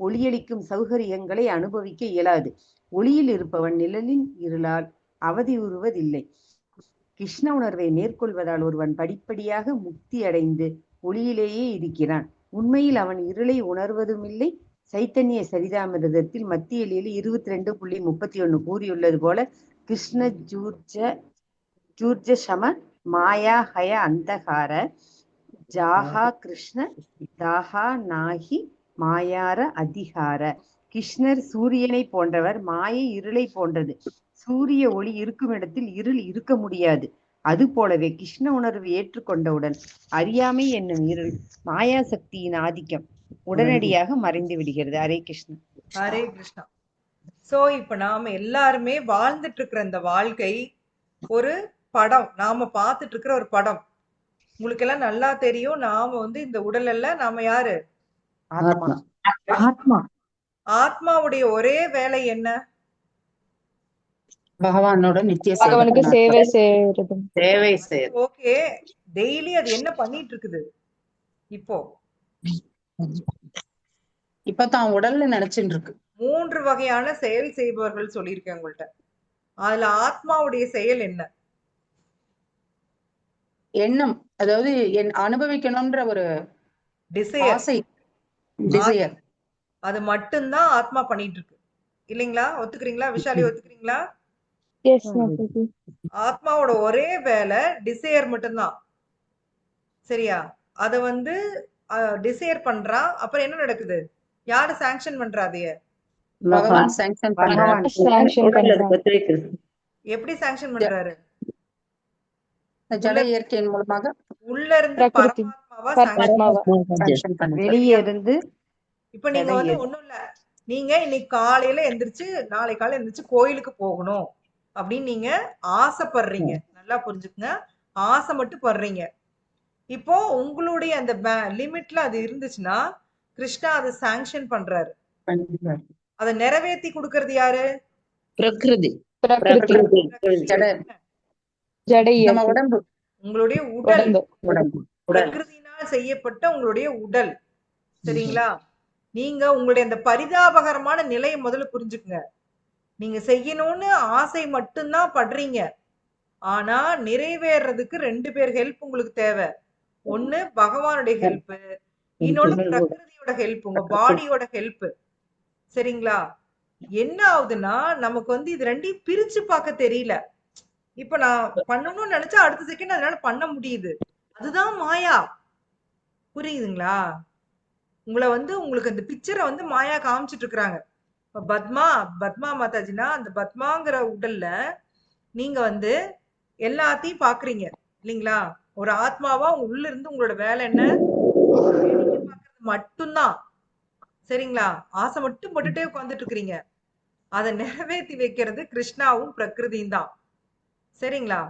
ஒளியளிக்கும் சௌகரியங்களை அனுபவிக்க இயலாது. ஒளியில் இருப்பவன் நிழலின் இருளால் அவதியுறுவதில்லை. கிருஷ்ண உணர்வை மேற்கொள்வதால் ஒருவன் படிப்படியாக முக்தி அடைந்து ஒளியிலேயே இருக்கிறான். உண்மையில் அவன் இருளை உணர்வதுமில்லை. சைத்தன்ய சரிதாமிரதத்தில் மத்திய 22.31 கூறியுள்ளது போல கிருஷ்ண ஜூர்ஜ சம மாயா ஹய அந்தகார ஜாஹா கிருஷ்ண தாஹா நாகி மாயார அதிகார. கிருஷ்ணர் சூரியனை போன்றவர், மாயை இருளை போன்றது. சூரிய ஒளி இருக்கும் இடத்தில் இருள் இருக்க முடியாது. அது போலவே கிருஷ்ண உணர்வு ஏற்றுக்கொண்டவுடன் அறியாமை என்னும் இருள் மாயா சக்தியின் ஆதிக்கம் உடனடியாக மறைந்து விடுகிறது. ஹரே கிருஷ்ணா. ஹரே கிருஷ்ணா. சோ இப்ப நாம எல்லாருமே வாழ்ந்துட்டு இருக்கிற இந்த வாழ்க்கை ஒரு படம், நாம பார்த்துட்டு இருக்கிற ஒரு படம். உங்களுக்கு எல்லாம் நல்லா தெரியும், நாம வந்து இந்த உடல் அல்ல, நாம யாரு? ஆத்மா. ஆத்மாவுடைய ஒரே வேலை என்ன? பகவானோட நித்திய பகவானுக்கு சேவை செய்யறது. சேவை செய்ய. ஓகே, டெய்லி அது என்ன பண்ணிட்டு இருக்குது? இப்போ இப்பதான் உடல்ல நினைச்சுட்டு இருக்கு. 3 வகையான செயல் செய்பவர்கள் சொல்லியிருக்கேன் உங்கள்ட்ட. அதுல ஆத்மாவுடைய செயல் என்ன? எண்ணம், அதாவது அனுபவிக்கணும்ன்ற ஒரு ஆசை, டிசையர். அது மட்டும்தான் ஆத்மா பண்ணிட்டு இருக்கு, இல்லைங்களா? ஒத்துக்கிறீங்களா? விஷாலி ஒத்துக்கிறீங்களா? ஆத்மாவோட ஒரே வேலை டிசையர் மட்டும்தான். சரியா? அத வந்து டிசையர் பண்றா. அப்புறம் என்ன நடக்குது? யாரு சாங்ஷன் பண்றா? அதைய பகவான் சாங்ஷன் பண்றாரு. எப்படி சாங்ஷன் பண்றாரு? ஜட இயற்கையின் மூலமாக உள்ள இருந்து பரமாத்மாவா சாங்ஷன் பண்றாரு. வெளியே இருந்து. இப்ப நீங்க வந்து ஒண்ணும் இல்ல, நீங்க இன்னைக்கு காலையில எந்திரிச்சு நாளை காலையில எந்திரிச்சு கோயிலுக்கு போகணும் அப்படின்னு நீங்க ஆசைப்படுறீங்க. நல்லா புரிஞ்சுக்குங்க, ஆசை மட்டும் படுறீங்க. இப்போ உங்களுடைய அந்த லிமிட்ல அது இருந்துச்சுன்னா கிருஷ்ணா அதை சாங்ஷன் பண்றாரு. அதை நிறைவேற்றி கொடுக்கறது யாரு? பிரகிருதி. உடம்பு, உங்களுடைய உடல், பிரகிருதினால் செய்யப்பட்ட உங்களுடைய உடல். சரிங்களா? நீங்க உங்களுடைய அந்த பரிதாபகரமான நிலையை முதல்ல புரிஞ்சுக்குங்க. நீங்க செய்யணும்னு ஆசை மட்டும்தான் படுறீங்க. ஆனா நிறைவேறதுக்கு 2 பேர் ஹெல்ப் உங்களுக்கு தேவை. ஒண்ணு பகவானுடைய ஹெல்ப், இன்னொன்னு பிரகிருதியோட ஹெல்ப், உங்க பாடியோட ஹெல்ப். சரிங்களா? என்ன ஆகுதுன்னா நமக்கு வந்து இது ரெண்டையும் பிரிச்சு பார்க்க தெரியல. இப்ப நான் பண்ணணும்னு நினைச்சா அடுத்த செகண்ட் அதனால பண்ண முடியுது. அதுதான் மாயா. புரியுதுங்களா? உங்களை வந்து உங்களுக்கு அந்த பிக்சரை வந்து மாயா காமிச்சிட்டு இருக்கிறாங்க. இப்ப பத்மா மாதாஜினா அந்த பத்மாங்கிற உடல்ல நீங்க வந்து எல்லாத்தையும் பாக்குறீங்க இல்லைங்களா? ஒரு ஆத்மாவா உங்க உள்ள இருந்து உங்களோட வேலை என்ன? வேடிக்கை பார்க்கறது மட்டும்தான். சரிங்களா? ஆசை மட்டும் பட்டுட்டே உட்கார்ந்துட்டு இருக்கிறீங்க. அதை நிறைவேற்றி வைக்கிறது கிருஷ்ணாவும் பிரகிருதியும் தான். சரிங்களா?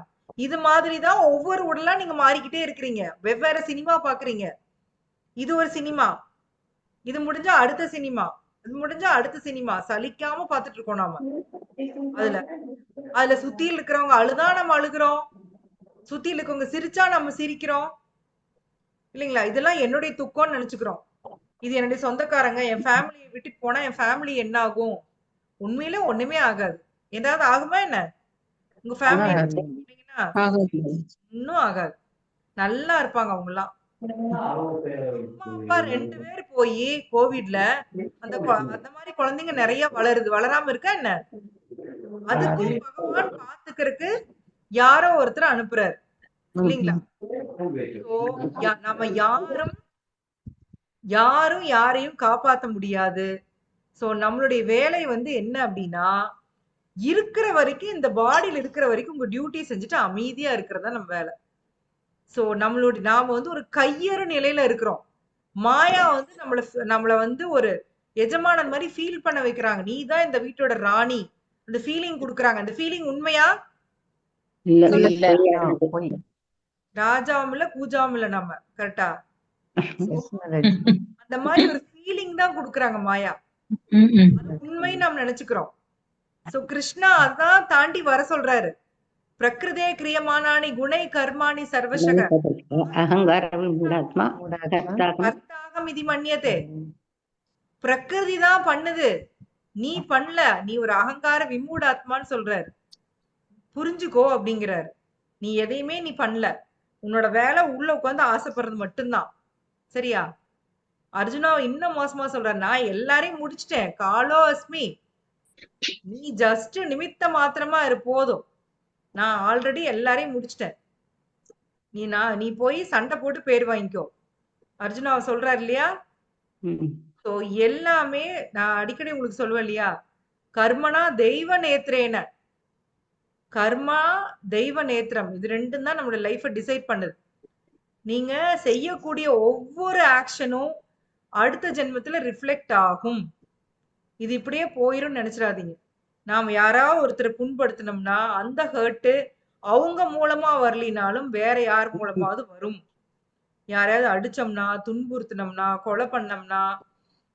இது மாதிரி தான் ஒவ்வொரு உடலா நீங்க மாறிக்கிட்டே இருக்கிறீங்க. வெவ்வேறு சினிமா பாக்குறீங்க. இது ஒரு சினிமா, இது முடிஞ்சா அடுத்த சினிமா, இது முடிஞ்சா அடுத்த சினிமா, சலிக்காம பாத்துட்டு இருக்கோம் நாம. அதுல சுத்தியில் இருக்கிறவங்க அழுதா நம்ம அழுகிறோம், சுத்தியில் இருக்கவங்க சிரிச்சா நம்ம சிரிக்கிறோம் இல்லைங்களா? இதெல்லாம் என்னுடைய துக்கம்னு நினைச்சுக்கிறோம். இது என்னுடைய சொந்தக்காரங்க, என் ஃபேமிலியை விட்டுட்டு போனா என் ஃபேமிலி என்ன ஆகும்? உண்மையிலே ஒண்ணுமே ஆகாது. ஏதாவது ஆகுமா என்ன? உங்க ஃபேமிலி இன்னும் ஆகாது. நல்லா இருப்பாங்க அவங்க எல்லாம். அம்மா அப்பா 2 பேர் போய் கோவிட்ல அந்த மாதிரி குழந்தைங்க நிறைய வளருது. வளராம இருக்கா என்ன? அதுக்கும் பகவான் பாத்துக்கிறதுக்கு யாரோ ஒருத்தர் அனுப்புறாரு இல்லைங்களா? நம்ம யாரும் யாரையும் காப்பாத்த முடியாது. சோ நம்மளுடைய வேலை வந்து என்ன அப்படின்னா, இருக்கிற வரைக்கும் இந்த பாடியில இருக்கிற வரைக்கும் உங்க டியூட்டி செஞ்சுட்டு அமைதியா இருக்கிறதா நம்ம வேலை. சோ நாம வந்து ஒரு கையறு நிலையில இருக்கிறோம். மாயா வந்து நம்மள வந்து ஒரு எஜமானன் மாதிரி ஃபீல் பண்ண வைக்கிறாங்க. நீ தான் இந்த வீட்டோட ராணி, அந்த ஃபீலிங் குடுக்குறாங்க. அந்த ஃபீலிங் உண்மையா? ராஜாவும் இல்ல கூஜாவும் இல்ல நம்ம, கரெக்டா? அந்த மாதிரி ஒரு ஃபீலிங் தான் குடுக்குறாங்க மாயா. உண்மை நாம் நினைச்சுக்கிறோம். சோ கிருஷ்ணா அதான் தாண்டி வர சொல்றாரு. பிரகிருதே கிரியமானானி குணை கர்மாணி சர்வசக கர்த்தாகம் இது மன்னியதே. பிரகிருதி தான் பண்ணுது, நீ பண்ணல. நீ ஒரு அகங்கார விமூடாத்மான்னு சொல்றாரு. புரிஞ்சுக்கோ அப்படிங்கிறாரு. நீ எதையுமே நீ பண்ணல. உன்னோட வேலை உள்ள உட்காந்து ஆசைப்படுறது மட்டும்தான். சரியா? அர்ஜுனா இன்னும் மோசமா சொல்றாரு, நான் எல்லாரையும் முடிச்சிட்டேன். காலோ அஸ்மி, நீ ஜஸ்ட் நிமித்த மாத்திரமா இரு போதும். நான் ஆல்ரெடி எல்லாரையும் முடிச்சிட்டேன். நீ போய் சண்டை போட்டு பேர் வாங்கிக்கோ. அர்ஜுனா சொல்றாரு இல்லையா? சோ எல்லாமே நான் அடிக்கடி உங்களுக்கு சொல்லுவேன் இல்லையா? கர்மனா தெய்வ நேத்திரேன, கர்மா தெய்வ நேத்திரம், இது ரெண்டும் தான் நம்மளோட லைஃபை டிசைட் பண்ணுது. நீங்க செய்யக்கூடிய ஒவ்வொரு ஆக்ஷனும் அடுத்த ஜென்மத்துல ரிஃப்ளெக்ட் ஆகும். இது இப்படியே போயிரும் நினைச்சிடாதீங்க. நாம யாராவது ஒருத்தரை புண்படுத்தினோம்னா அந்த ஹர்ட் அவங்க மூலமா வரலினாலும் வேற யார் மூலமாவது வரும். யாரையாவது அடிச்சோம்னா, துன்புறுத்தினோம்னா, கொலை பண்ணோம்னா,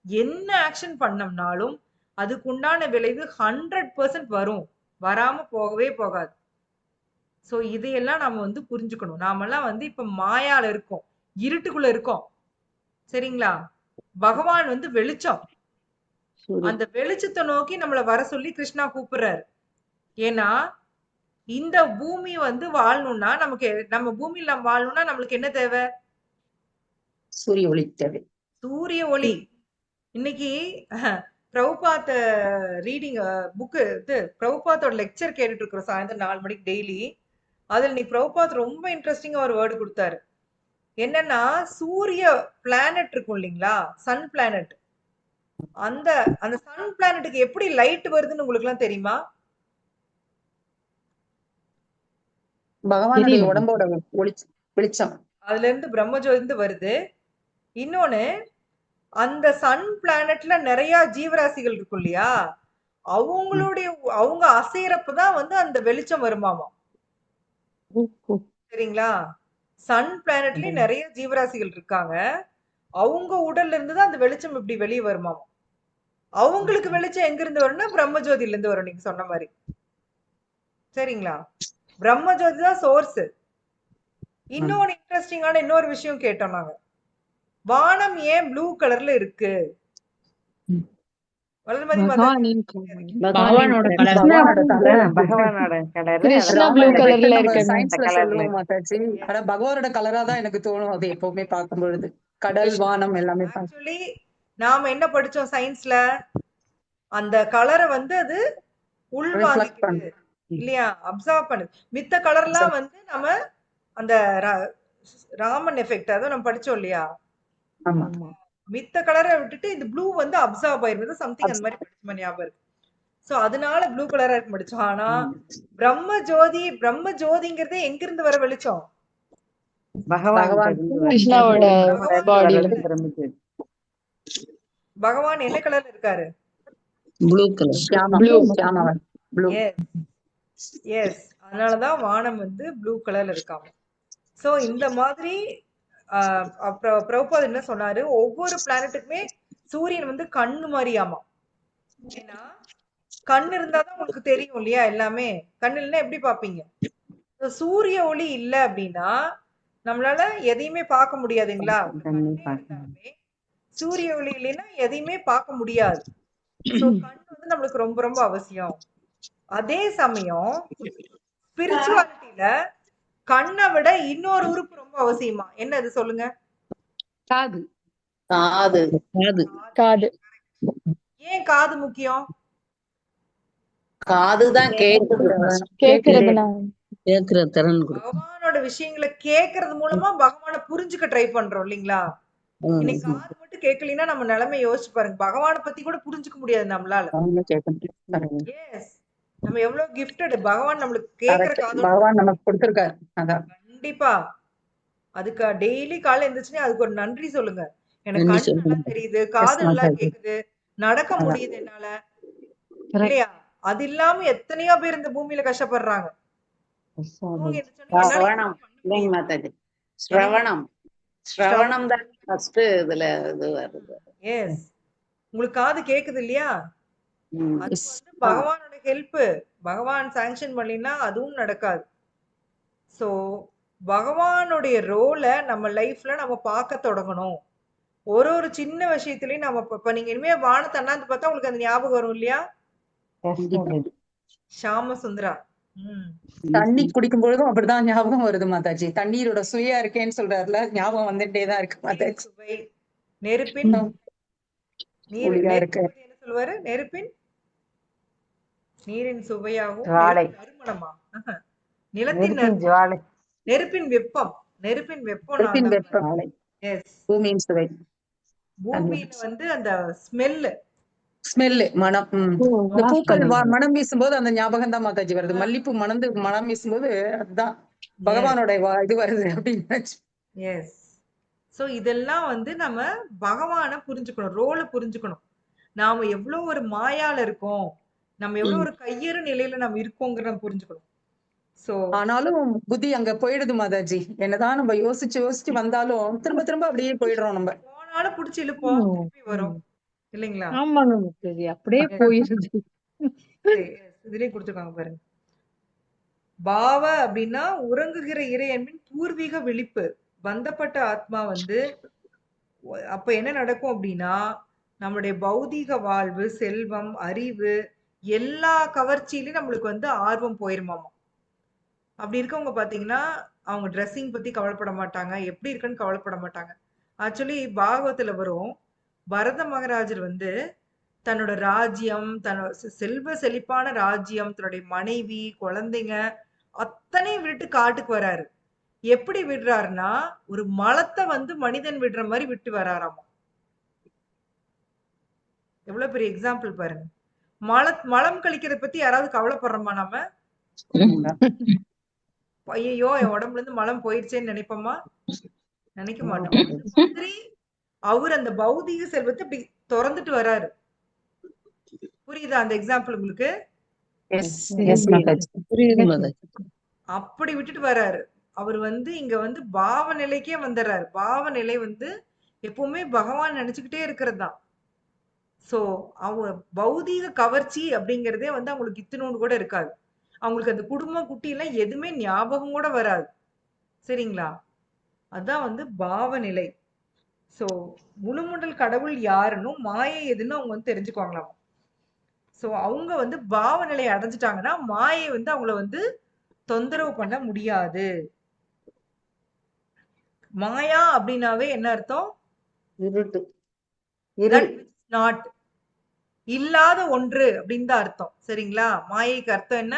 என்ன ஆக்ஷன் பண்ணோம்னாலும் அதுக்கு உண்டான விளைவு 100% வரும். வராம போகவே போகாது. சோ இதையெல்லாம் நாம வந்து புரிஞ்சுக்கணும். நாமெல்லாம் வந்து இப்ப மாயால இருக்கோம், இருட்டுக்குள்ள இருக்கோம். சரிங்களா? பகவான் வந்து வெளிச்சம். அந்த வெளிச்சத்தை நோக்கி நம்மள வர சொல்லி கிருஷ்ணா கூப்பிடுறாரு. ஏன்னா இந்த பூமி வந்து வாழணும்னா நம்ம பூமியில வாழணும்னா நம்மளுக்கு என்ன தேவை? சூரிய ஒளி தேவை. சூரிய ஒளி. இன்னைக்கு பிரபுபாத் ரீடிங் புக்கு பிரபுபாத்தோட லெக்சர் கேட்டுட்டு இருக்கிறோம் சாயந்தரம் 4 மணிக்கு டெய்லி. அதுல நீ பிரபுபாத் ரொம்ப இன்ட்ரெஸ்டிங்கா ஒரு வேர்டு கொடுத்தாரு. என்னன்னா சூரிய பிளானட் இருக்கும் இல்லைங்களா, சன் பிளானட். அந்த சன் பிளானட்டுக்கு எப்படி லைட் வருதுன்னு உங்களுக்கு எல்லாம் தெரியுமா? பகவானுடைய உடம்போட வெளிச்சம். அதுல இருந்து பிரம்மஜோதி வருது. இன்னொன்னு, அந்த சன் பிளானட்ல நிறைய ஜீவராசிகள் இருக்கும் இல்லையா, அவங்க அசைறப்பதான் வந்து அந்த வெளிச்சம் வருமாமா. சரிங்களா? சன் பிளானட்லயே நிறைய ஜீவராசிகள் இருக்காங்க. அவங்க உடல்ல இருந்துதான் அந்த வெளிச்சம் இப்படி வெளியே வருமாமா. அவங்களுக்கு வெளிச்சம் எங்க இருந்து வரும்னா பிரம்மஜோதியில இருந்து வரும், நீங்க சொன்ன மாதிரி. சரிங்களா? பிரம்மஜோதி தான் சோர்ஸ். இன்னொரு இன்ட்ரெஸ்டிங்கான இன்னொரு விஷயம் கேட்டோம் நாங்க. வானம் ஏன் ப்ளூ கலர்ல இருக்கு? வளர்மதி பகவானோட கலரா தான் எனக்கு தோணும் அது எப்பவுமே பார்க்கும் பொழுது. கடல், வானம் எல்லாமே. ஆக்சுவலி நாம என்ன படிச்சோம் சயின்ஸ்ல? அந்த கலரை வந்து அது உள்வாங்கிக்குது இல்லையா, அப்சர்வ் பண்ணுது. மித்த கலர்லாம் வந்து நம்ம அந்த ராமன் எஃபெக்ட் அதை நம்ம படிச்சோம் இல்லையா? மித்த கலரை விட்டுட்டு இந்த ப்ளூ வந்து அப்சர்வ் ஆயிருந்தது சம்திங் அந்த மாதிரி படிச்சுமா ஞாபகம் இருக்கு. சோ அதனால ப்ளூ கலரா இருக்க படிச்சோம். ஆனா பிரம்ம ஜோதிங்கிறதே எங்க இருந்து வர வெளிச்சம்? பகவான் கிருஷ்ணாவோட பாடியில பகவான் என்ன கலர்ல இருக்காரு? Blue colour. Blue blue. Yes அதனாலதான் வானம் வந்து ப்ளூ கலர்ல இருக்காம. சோ இந்த மாதிரி பிரபுபாத் என்ன சொன்னாரு, ஒவ்வொரு பிளானட்டுக்குமே சூரியன் வந்து கண்ணு மாதிரியாமா. ஏன்னா கண் இருந்தாதான் உங்களுக்கு தெரியும் இல்லையா எல்லாமே. கண் இல்லைன்னா எப்படி பாப்பீங்க? சூரிய ஒளி இல்ல அப்படின்னா நம்மளால எதையுமே பார்க்க முடியாதுங்களா? இருந்தாலுமே சூரிய ஒளி இல்லைன்னா எதையுமே பார்க்க முடியாது. சோ கண் வந்து நம்மளுக்கு ரொம்ப ரொம்ப அவசியம். அதே சமயம் ஸ்பிரிச்சுவாலிட்டியில கண்ணை விட இன்னொரு உறுப்பு ரொம்ப அவசியமா. என்ன அது சொல்லுங்க? காது. காது. காது. காது. ஏன் காது முக்கியம்? காதுதான் கேக்குது. கேக்குறதுனால. கேக்குற திறன் கொடுக்கும். பகவானோட விஷயங்களை கேட்கறது மூலமா பகவானை புரிஞ்சுக்க ட்ரை பண்றோம் இல்லைங்களா? இன்னைக்கு காது மட்டும் கேட்கலன்னா நம்ம நிலைமை யோசிச்சு பாருங்க. பகவானை பத்தி கூட புரிஞ்சுக்க முடியாது நம்மளால. எஸ் நம்ம எவ்வளவு கிஃப்டட். பகவான் நம்மளுக்கு கேட்கிற காது பகவான் நமக்கு கொடுத்திருக்காரு. அதான் கண்டிப்பா. அதுக்கு டெய்லி காலையில எந்திரிச்சுனே அதுக்கு ஒரு நன்றி சொல்லுங்க. எனக்கு நன்றி கண்ணு நல்லா சொல்லுங்க. தெரியுது, காது நல்லா கேக்குது, நடக்க முடியுது என்னால இல்லையா? அது இல்லாம எத்தனையோ பேர் இந்த பூமியில கஷ்டப்படுறாங்க. தூங்கி எந்திரிச்சோனே என்னால ஸ்ரவணம் இல்லைங்க மாதாஜி, ஸ்ரவணம் தான் ஃபர்ஸ்ட் இதுல இது வருது. எஸ் உங்களுக்கு காது கேக்குது இல்லையா? அது வந்து பகவானோட ஹெல்ப். பகவான் சாங்ஷன் பண்ணலினா அதுவும் நடக்காது. சோ பகவானுடைய ரோல நம்ம லைஃப்ல நம்ம பார்க்க தொடங்கணும். ஒரு ஒரு சின்ன விஷயத்திலயும் நம்ம இப்ப நீங்க இனிமே வானத்தை அண்ணாந்து பார்த்தா உங்களுக்கு அந்த ஞாபகம் வரும் இல்லையா? ஷாம சுந்தரா. தண்ணி குடிக்கும் பொழுதும் அப்படிதான் ஞாபகம் வருது மாதாஜி. தண்ணீரோட சுவையா இருக்கேன்னு சொல்றாருல, ஞாபகம் வந்துட்டே தான் இருக்கு மாதாஜி. சுவை நெருப்பின் நீர் இருக்கு. என்ன சொல்லுவாரு? நெருப்பின் நீரின் சுவையாகும் நறுமணமா? நிலத்தின் நெருப்பின் வெப்பம். நெருப்பின் வெப்பம். எஸ் பூமியின் சுவை. பூமியில வந்து அந்த ஸ்மெல்லு மனம். இந்த பூக்கள் மனம் வீசும்போது அந்த ஞாபகம் தான் மாதாஜி வருது. மல்லிப்பூ மனம் வீசும்போது அதுதான் பகவானோட இது வருது அப்படின்னு. எஸ் சோ இதெல்லாம் வந்து நம்ம பகவானை புரிஞ்சுக்கணும், ரோல புரிஞ்சுக்கணும். நாம எவ்வளவு ஒரு மாயால இருக்கோம், நம்ம எவ்வளவு ஒரு கையறு நிலையில நம்ம இருக்கோங்கிறத புரிஞ்சுக்கணும். சோ ஆனாலும் புத்தி அங்க போயிடுது மாதாஜி. என்னதான் நம்ம யோசிச்சு வந்தாலும் திரும்ப திரும்ப அப்படியே போயிடுறோம். நம்ம போனாலும் புடிச்சு இழுப்போம், திருப்பி வரும் இல்லைங்களா? ஆமாங்க முத்தஜி, அப்படியே போயிருது. இதுலயே கொடுத்துருக்காங்க பாருங்க. பாவ அப்படின்னா உறங்குகிற இறையன்பின் பூர்வீக விழிப்பு. பந்தப்பட்ட ஆத்மா வந்து அப்ப என்ன நடக்கும் அப்படின்னா நம்மளுடைய பௌதீக வாழ்வு, செல்வம், அறிவு எல்லா கவர்ச்சியிலும் நம்மளுக்கு வந்து ஆர்வம் போயிருமாமா. அப்படி இருக்கவங்க பாத்தீங்கன்னா அவங்க ட்ரெஸ்ஸிங் பத்தி கவலைப்பட மாட்டாங்க, எப்படி இருக்குன்னு கவலைப்பட மாட்டாங்க. ஆக்சுவலி பாகவத்துல வரும், பரத மகாராஜர் வந்து தன்னோட ராஜ்யம், தன்னோட செல்வ செழிப்பான ராஜ்யம், தன்னுடைய மனைவி, குழந்தைங்க அத்தனை விட்டு காட்டுக்கு வராரு. எப்படி விடுறாருன்னா ஒரு மலத்தை வந்து மனிதன் விடுற மாதிரி விட்டு வராராமா. எவ்வளவு பெரிய எக்ஸாம்பிள் பாருங்க. மலம் கழிக்கிறத பத்தி யாராவது கவலைப்படுறோமா நம்ம? ஐயோ என் உடம்புல இருந்து மலம் போயிடுச்சேன்னு நினைப்போமா? நினைக்க மாட்டோம். அந்த மாதிரி அவர் அந்த பௌதீக செல்வத்தை இப்படி திறந்துட்டு வராரு. புரியுதா அந்த எக்ஸாம்பிள் உங்களுக்கு? அப்படி விட்டுட்டு வர்றாரு. அவர் வந்து இங்க வந்து பாவ நிலைக்கே வந்துடுறாரு. பாவ நிலை வந்து எப்பவுமே பகவான் நினைச்சுக்கிட்டே இருக்கிறது தான். சோ அவங்க பௌதீக கவர்ச்சி அப்படிங்கிறதே வந்து அவங்களுக்கு இத்தினோடு கூட இருக்காது. அவங்களுக்கு அந்த குடும்பம் குட்டி எல்லாம் எதுவுமே ஞாபகம் கூட வராது. சரிங்களா? அதான் வந்து பாவ நிலை. சோ முழுமுதல் கடவுள் யாருன்னு, மாயை எதுன்னு அவங்க வந்து தெரிஞ்சுக்குவாங்களாம். சோ அவங்க வந்து பாவ நிலையை அடைஞ்சிட்டாங்கன்னா மாயை வந்து அவங்கள வந்து தொந்தரவு பண்ண முடியாது. மாயா அப்படின்னாவே என்ன அர்த்தம்? நாட் இல்லாத ஒன்று அப்படின்னு தான் அர்த்தம். சரிங்களா? மாயைக்கு அர்த்தம் என்ன?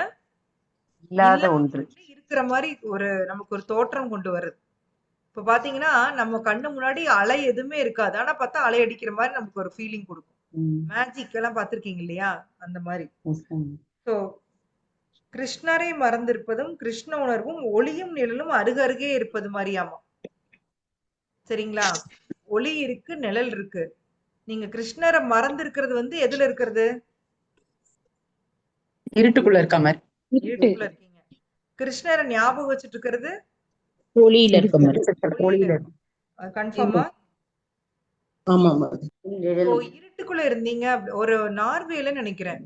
இல்லாத ஒன்று இருக்கிற மாதிரி ஒரு நமக்கு ஒரு தோற்றம் கொண்டு வருது. இப்ப பாத்தீங்கன்னா நம்ம கண்ணு முன்னாடி அலை எதுவுமே இருக்காது, ஆனா பார்த்தா அலை அடிக்கிற மாதிரி நமக்கு ஒரு ஃபீலிங் கொடுக்கும். மேஜிக் எல்லாம் பார்த்திருக்கீங்க இல்லையா, அந்த மாதிரி. ஸோ கிருஷ்ணரை மறந்திருப்பதும் கிருஷ்ண உணர்வும் ஒளியும் நிழலும் அருகருகே இருப்பது மாதிரியாமா. சரிங்களா? ஒளி இருக்கு, நிழல் இருக்கு. நீங்க கிருஷ்ணரை மறந்திருக்கிறது வந்து எதுல இருக்கிறது? இருட்டுக்குள்ள இருக்க மாதிரி. இருட்டுக்குள்ள இருக்கீங்க. கிருஷ்ணரை ஞாபகம் வச்சுட்டு இருக்கிறது ஒளியில இருக்க மாதிரி. ஒளியில. கன்ஃபார்மா? ஆமா. இருட்டுக்குள்ள இருந்தீங்க. ஒரு நார்வேல நினைக்கிறேன்,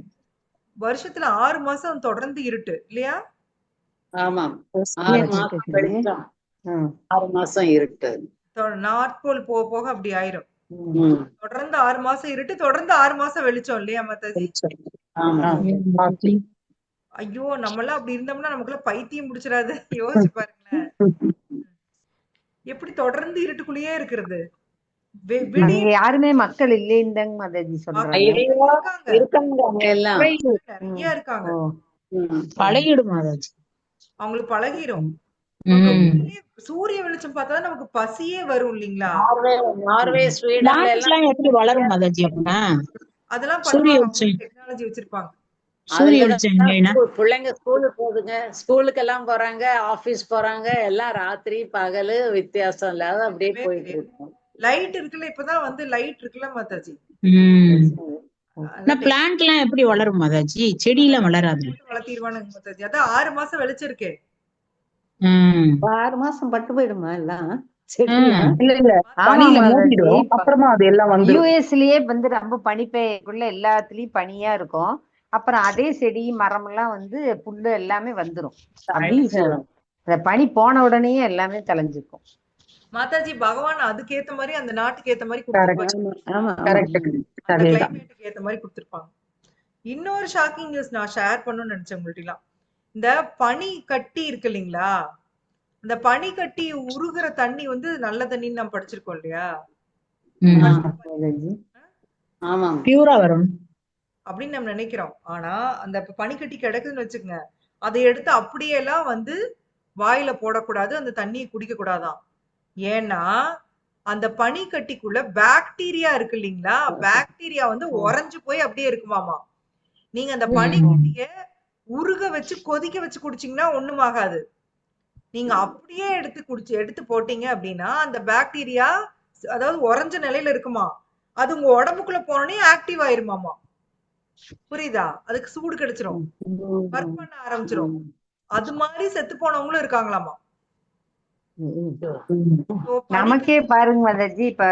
வருஷத்துல 6 மாசம் தொடர்ந்து இருட்டு இல்லையா? ஆமாம், 6 மாசம் வெளிச்சம், 6 மாசம் இருட்டு. நார்த் போல் போக போக அப்படி ஆயிரும். தொடர்ந்து 6 மாசம் இருட்டு, தொடர்ந்து 6 மாசம் வெளிச்சம் இல்லையா மாதாஜி? ஐயோ, நம்மளாம் அப்படி இருந்தோம்னா நமக்குலாம் பைத்தியம் முடிச்சிடாது. யோசிச்சு பாருங்களேன், எப்படி தொடர்ந்து இருட்டுக்குள்ளேயே இருக்கிறது. யாருமே மக்கள் இல்லைன்னு மாதாஜி சொல்றாங்க. நிறைய இருக்காங்க. பழகிடும் மாதாஜி, அவங்களுக்கு பழகிரும். சூரிய வெளிச்சம் பார்த்தா நமக்கு பசியே வரும் இல்லீங்களா? நார்வே, ஸ்வீடன்ல எல்லாம் எப்படி வளரும் மாதாஜி? அப்படின்னா அதெல்லாம் டெக்னாலஜி வச்சிருப்பாங்க. பிள்ளைங்க ஸ்கூலுக்கு போகுதுங்க, ஸ்கூலுக்கு எல்லாம் போறாங்க, ஆபீஸ் போறாங்க, எல்லாம் ராத்திரி பகலு வித்தியாசம் இல்லாத அப்படியே போயிட்டு இருக்கும். லைட் இருக்குல்ல, இப்பதான் வந்து லைட் இருக்குல்ல மாதாஜி. பிளான்ட் எல்லாம் எப்படி வளரும் மாதாஜி? செடி எல்லாம் வளராது. வளர்த்திடுவானுங்க மாதாஜி. அதான் 6 மாசம் வெளிச்சம் இருக்கே. 6 மாசம் பட்டு போயிடுமா எல்லாம்? அப்புறமா அது எல்லாம் வந்து யூஎஸ்லயே வந்து ரொம்ப பனி பெய்யக்குள்ள எல்லாத்துலயும் பனியா இருக்கும். அப்புறம் அதே செடி மரம் எல்லாம் வந்து புல்லு எல்லாமே வந்துரும். அப்படி பனி போன உடனே எல்லாமே தலைஞ்சிருக்கும் மாதாஜி. பகவான் அதுக்கு ஏத்த மாதிரி, அந்த நாட்டுக்கு ஏத்த மாதிரி கிளைமேட்டுக்கு ஏத்த மாதிரி கொடுத்திருப்பாங்க. இன்னொரு ஷாக்கிங் நியூஸ் நான் ஷேர் பண்ணணும்னு நினைச்சேன் உங்கள்ட்ட. இந்த பனி கட்டி இருக்கு இல்லைங்களா, அந்த பனி கட்டி உருகுற தண்ணி வந்து நல்ல தண்ணின்னு நம்ம படிச்சிருக்கோம் இல்லையா? பியூரா வரும் அப்படின்னு நம்ம நினைக்கிறோம். ஆனா அந்த பனிக்கட்டி கிடக்குதுன்னு வச்சுக்கோங்க, அதை எடுத்து அப்படியே எல்லாம் வந்து வாயில போடக்கூடாது, அந்த தண்ணியை குடிக்க கூடாதான். ஏன்னா அந்த பனிக்கட்டிக்குள்ள பாக்டீரியா இருக்கு இல்லைங்களா, பாக்டீரியா வந்து உறைஞ்சு போய் அப்படியே இருக்குமாமா. நீங்க அந்த பனிக்கட்டிய உருக வச்சு கொதிக்க வச்சு குடிச்சீங்கன்னா ஒண்ணும் ஆகாது. நீங்க அப்படியே எடுத்து போட்டீங்க அப்படின்னா அந்த பாக்டீரியா, அதாவது உறைஞ்ச நிலையில இருக்குமா, அது உங்க உடம்புக்குள்ள போனோடனே ஆக்டிவ் ஆயிருமாமா. புரியுதா? அதுக்கு சூடு கிடைச்சிரும், ஒர்க் பண்ண ஆரம்பிச்சிரும். அது மாதிரி செத்து போனவங்களும் இருக்காங்களாமா. நமக்கே பாருங்க மாதாஜி, இப்ப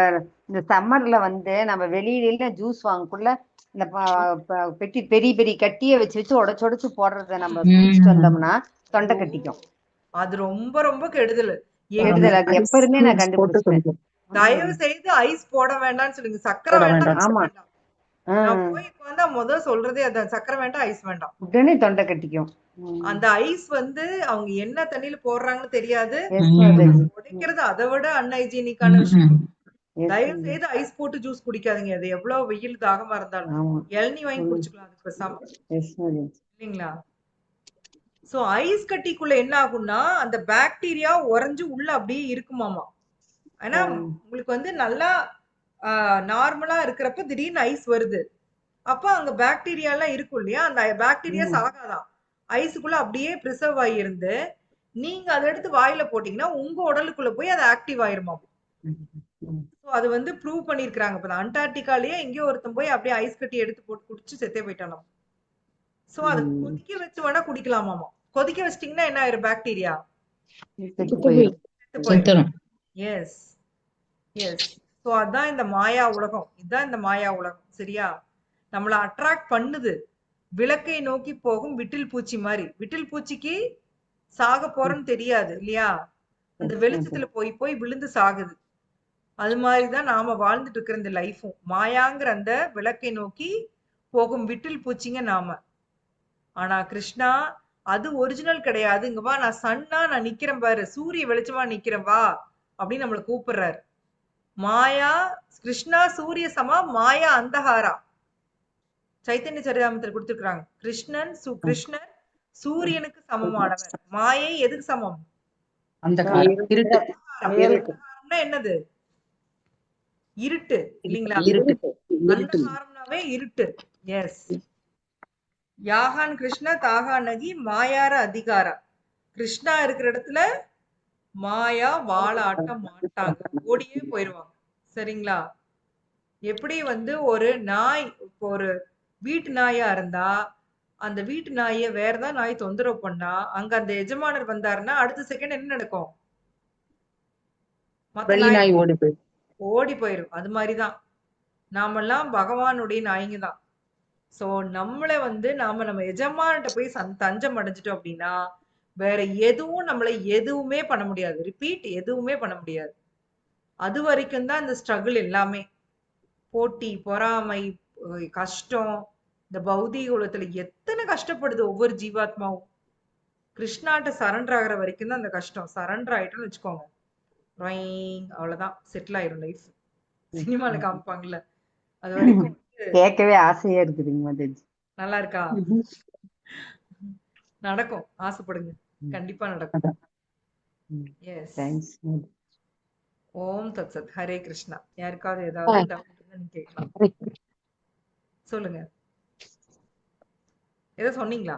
இந்த சம்மர்ல வந்து நம்ம வெளியில ஜூஸ் வாங்கக்குள்ள இந்த பெட்டி பெரிய பெரிய கட்டிய வச்சு வச்சு உடைச்சு போடுறத நம்ம குடிச்சிட்டு வந்தோம்னா தொண்டை கட்டிக்கும். அது ரொம்ப ரொம்ப கெடுதல். அது எப்பவுமே நான் கண்டுபிடிச்சேன். தயவு செய்து ஐஸ் போட வேண்டாம்னு சொல்லுங்க, சக்கரை வேண்டாம். ஆமா, நான் போய் உட்கார்ந்தா முதல்ல சொல்றதே அதான், சக்கரை வேண்டாம், ஐஸ் வேண்டாம். உடனே தொண்டை கட்டிக்கும். அந்த ஐஸ் வந்து அவங்க என்ன தண்ணியில போடுறாங்கன்னு தெரியாது, உடைக்கிறது அதை விட அன்ஹைஜீனிக்கான விஷயம். தயவு செய்து ஐஸ் போட்டு ஜூஸ் குடிக்காதீங்க. அது எவ்வளவு வெயில் தாகமா இருந்தாலும் இளநீ வாங்கி குடிச்சுக்கலாம் அதுக்கு பேசாம, இல்லைங்களா? சோ ஐஸ் கட்டிக்குள்ள என்ன ஆகும்னா அந்த பாக்டீரியா உறைஞ்சு உள்ள அப்படியே இருக்குமாமா. ஆனா உங்களுக்கு வந்து நல்லா நார்மலா இருக்கிறப்ப திடீர்னு ஐஸ் வருது, அப்ப அங்க பாக்டீரியா எல்லாம் இருக்கும் இல்லையா, அந்த பாக்டீரியா சாகாதான், ஐஸுக்குள்ள அப்படியே பிரிசர்வ் ஆகி இருந்து நீங்க அதை எடுத்து வாயில போட்டீங்கன்னா உங்க உடலுக்குள்ள போய் அது ஆக்டிவ் ஆயிருமா. அது வந்து ப்ரூவ் பண்ணிருக்காங்க. இப்ப அண்டார்டிகாலயே எங்கேயோ ஒருத்தன் போய் அப்படியே ஐஸ் கட்டி எடுத்து போட்டு குடிச்சு செத்தே போயிட்டானோ. சோ அது கொதிக்க வச்சு வேணா குடிக்கலாமாமா. கொதிக்க வச்சிட்டீங்கன்னா என்ன ஆயிரும், பாக்டீரியா எஸ் எஸ். சோ அதான் இந்த மாயா உலகம், இதுதான் இந்த மாயா உலகம். சரியா? நம்மள அட்ராக்ட் பண்ணுது. விளக்கை நோக்கி போகும் விட்டில் பூச்சி மாதிரி. விட்டில் பூச்சிக்கு சாக போறன்னு தெரியாது இல்லையா, அந்த வெளிச்சத்துல போய் போய் விழுந்து சாகுது. அது மாதிரிதான் நாம வாழ்ந்துட்டு இருக்கிற இந்த லைஃபும். மாயாங்கிற அந்த விளக்கை நோக்கி போகும் விட்டில் பூச்சிங்க நாம. ஆனா கிருஷ்ணா அது ஒரிஜினல் கிடையாது. இங்க வா, நான் சன்னா, நான் நிக்கிறேன் பாரு, சூரிய வெளிச்சமா நிக்கிறேன் வா அப்படின்னு நம்மள கூப்பிடுறாரு. மாயா கிருஷ்ணா சூரிய சமா, மாயா அந்தஹாரா. சைத்தன்ய சரிதாமத்தில் கொடுத்திருக்காங்க. கிருஷ்ணன் சூரியனுக்கு சமமானவர், மாயை எதுக்கு சமம்? அந்தகாரம்னா என்னது? இருட்டு இல்லைங்களா? அந்தகாரம்னாவே இருட்டு. எஸ். யாகான் கிருஷ்ண தாகா நகி மாயார அதிகாரா. கிருஷ்ணா இருக்கிற இடத்துல மாயா வாழ ஆட்ட மாட்டாங்க, ஓடியே போயிருவாங்க. சரிங்களா? எப்படி வந்து ஒரு நாய், இப்போ ஒரு வீட்டு நாயா இருந்தா அந்த வீட்டு நாயை வேற ஏதாவது நாய் தொந்தரவு பண்ணா அங்க அந்த எஜமானர் வந்தாருன்னா அடுத்த செகண்ட் என்ன நடக்கும்? மத்த வெள்ளி நாய் நாய் ஓடி போய் ஓடி போயிரும். அது மாதிரிதான் நாமெல்லாம் பகவானுடைய நாய்ங்க தான். சோ நம்மளை வந்து நம்ம எஜமான்கிட்ட போய் தஞ்சம் அடைஞ்சிட்டோம் அப்படின்னா வேற எதுவும் நம்மளை எதுவுமே பண்ண முடியாது. ரிப்பீட், எதுவுமே பண்ண முடியாது. அது வரைக்கும் தான் இந்த ஸ்ட்ரகிள் எல்லாமே. போட்டி, பொறாமை, கஷ்டம். இந்த பௌதிக உலகத்துல எத்தனை கஷ்டப்படுது ஒவ்வொரு ஜீவாத்மாவும். கிருஷ்ணாட்ட சரண்டர் ஆகிற வரைக்கும் தான் அந்த கஷ்டம். சரண்டர் ஆயிட்டோம்னு வச்சுக்கோங்க, அவ்வளவுதான், செட்டில் ஆயிரும் லைஃப். சினிமால காமிப்பாங்கல்ல, அது வரைக்கும் கேட்கவே ஆசையா இருக்குதுங்க மாதாஜி. நல்லா இருக்கா? நடக்கும், ஆசைப்படுங்க, கண்டிப்பா நடக்கும். எஸ். ஓம் தத் சத். ஹரே கிருஷ்ணா. யாருக்காவது ஏதாவது டவுட் இருந்தா நீங்க கேட்கலாம். சொல்லுங்க. ஏதோ சொன்னீங்களா?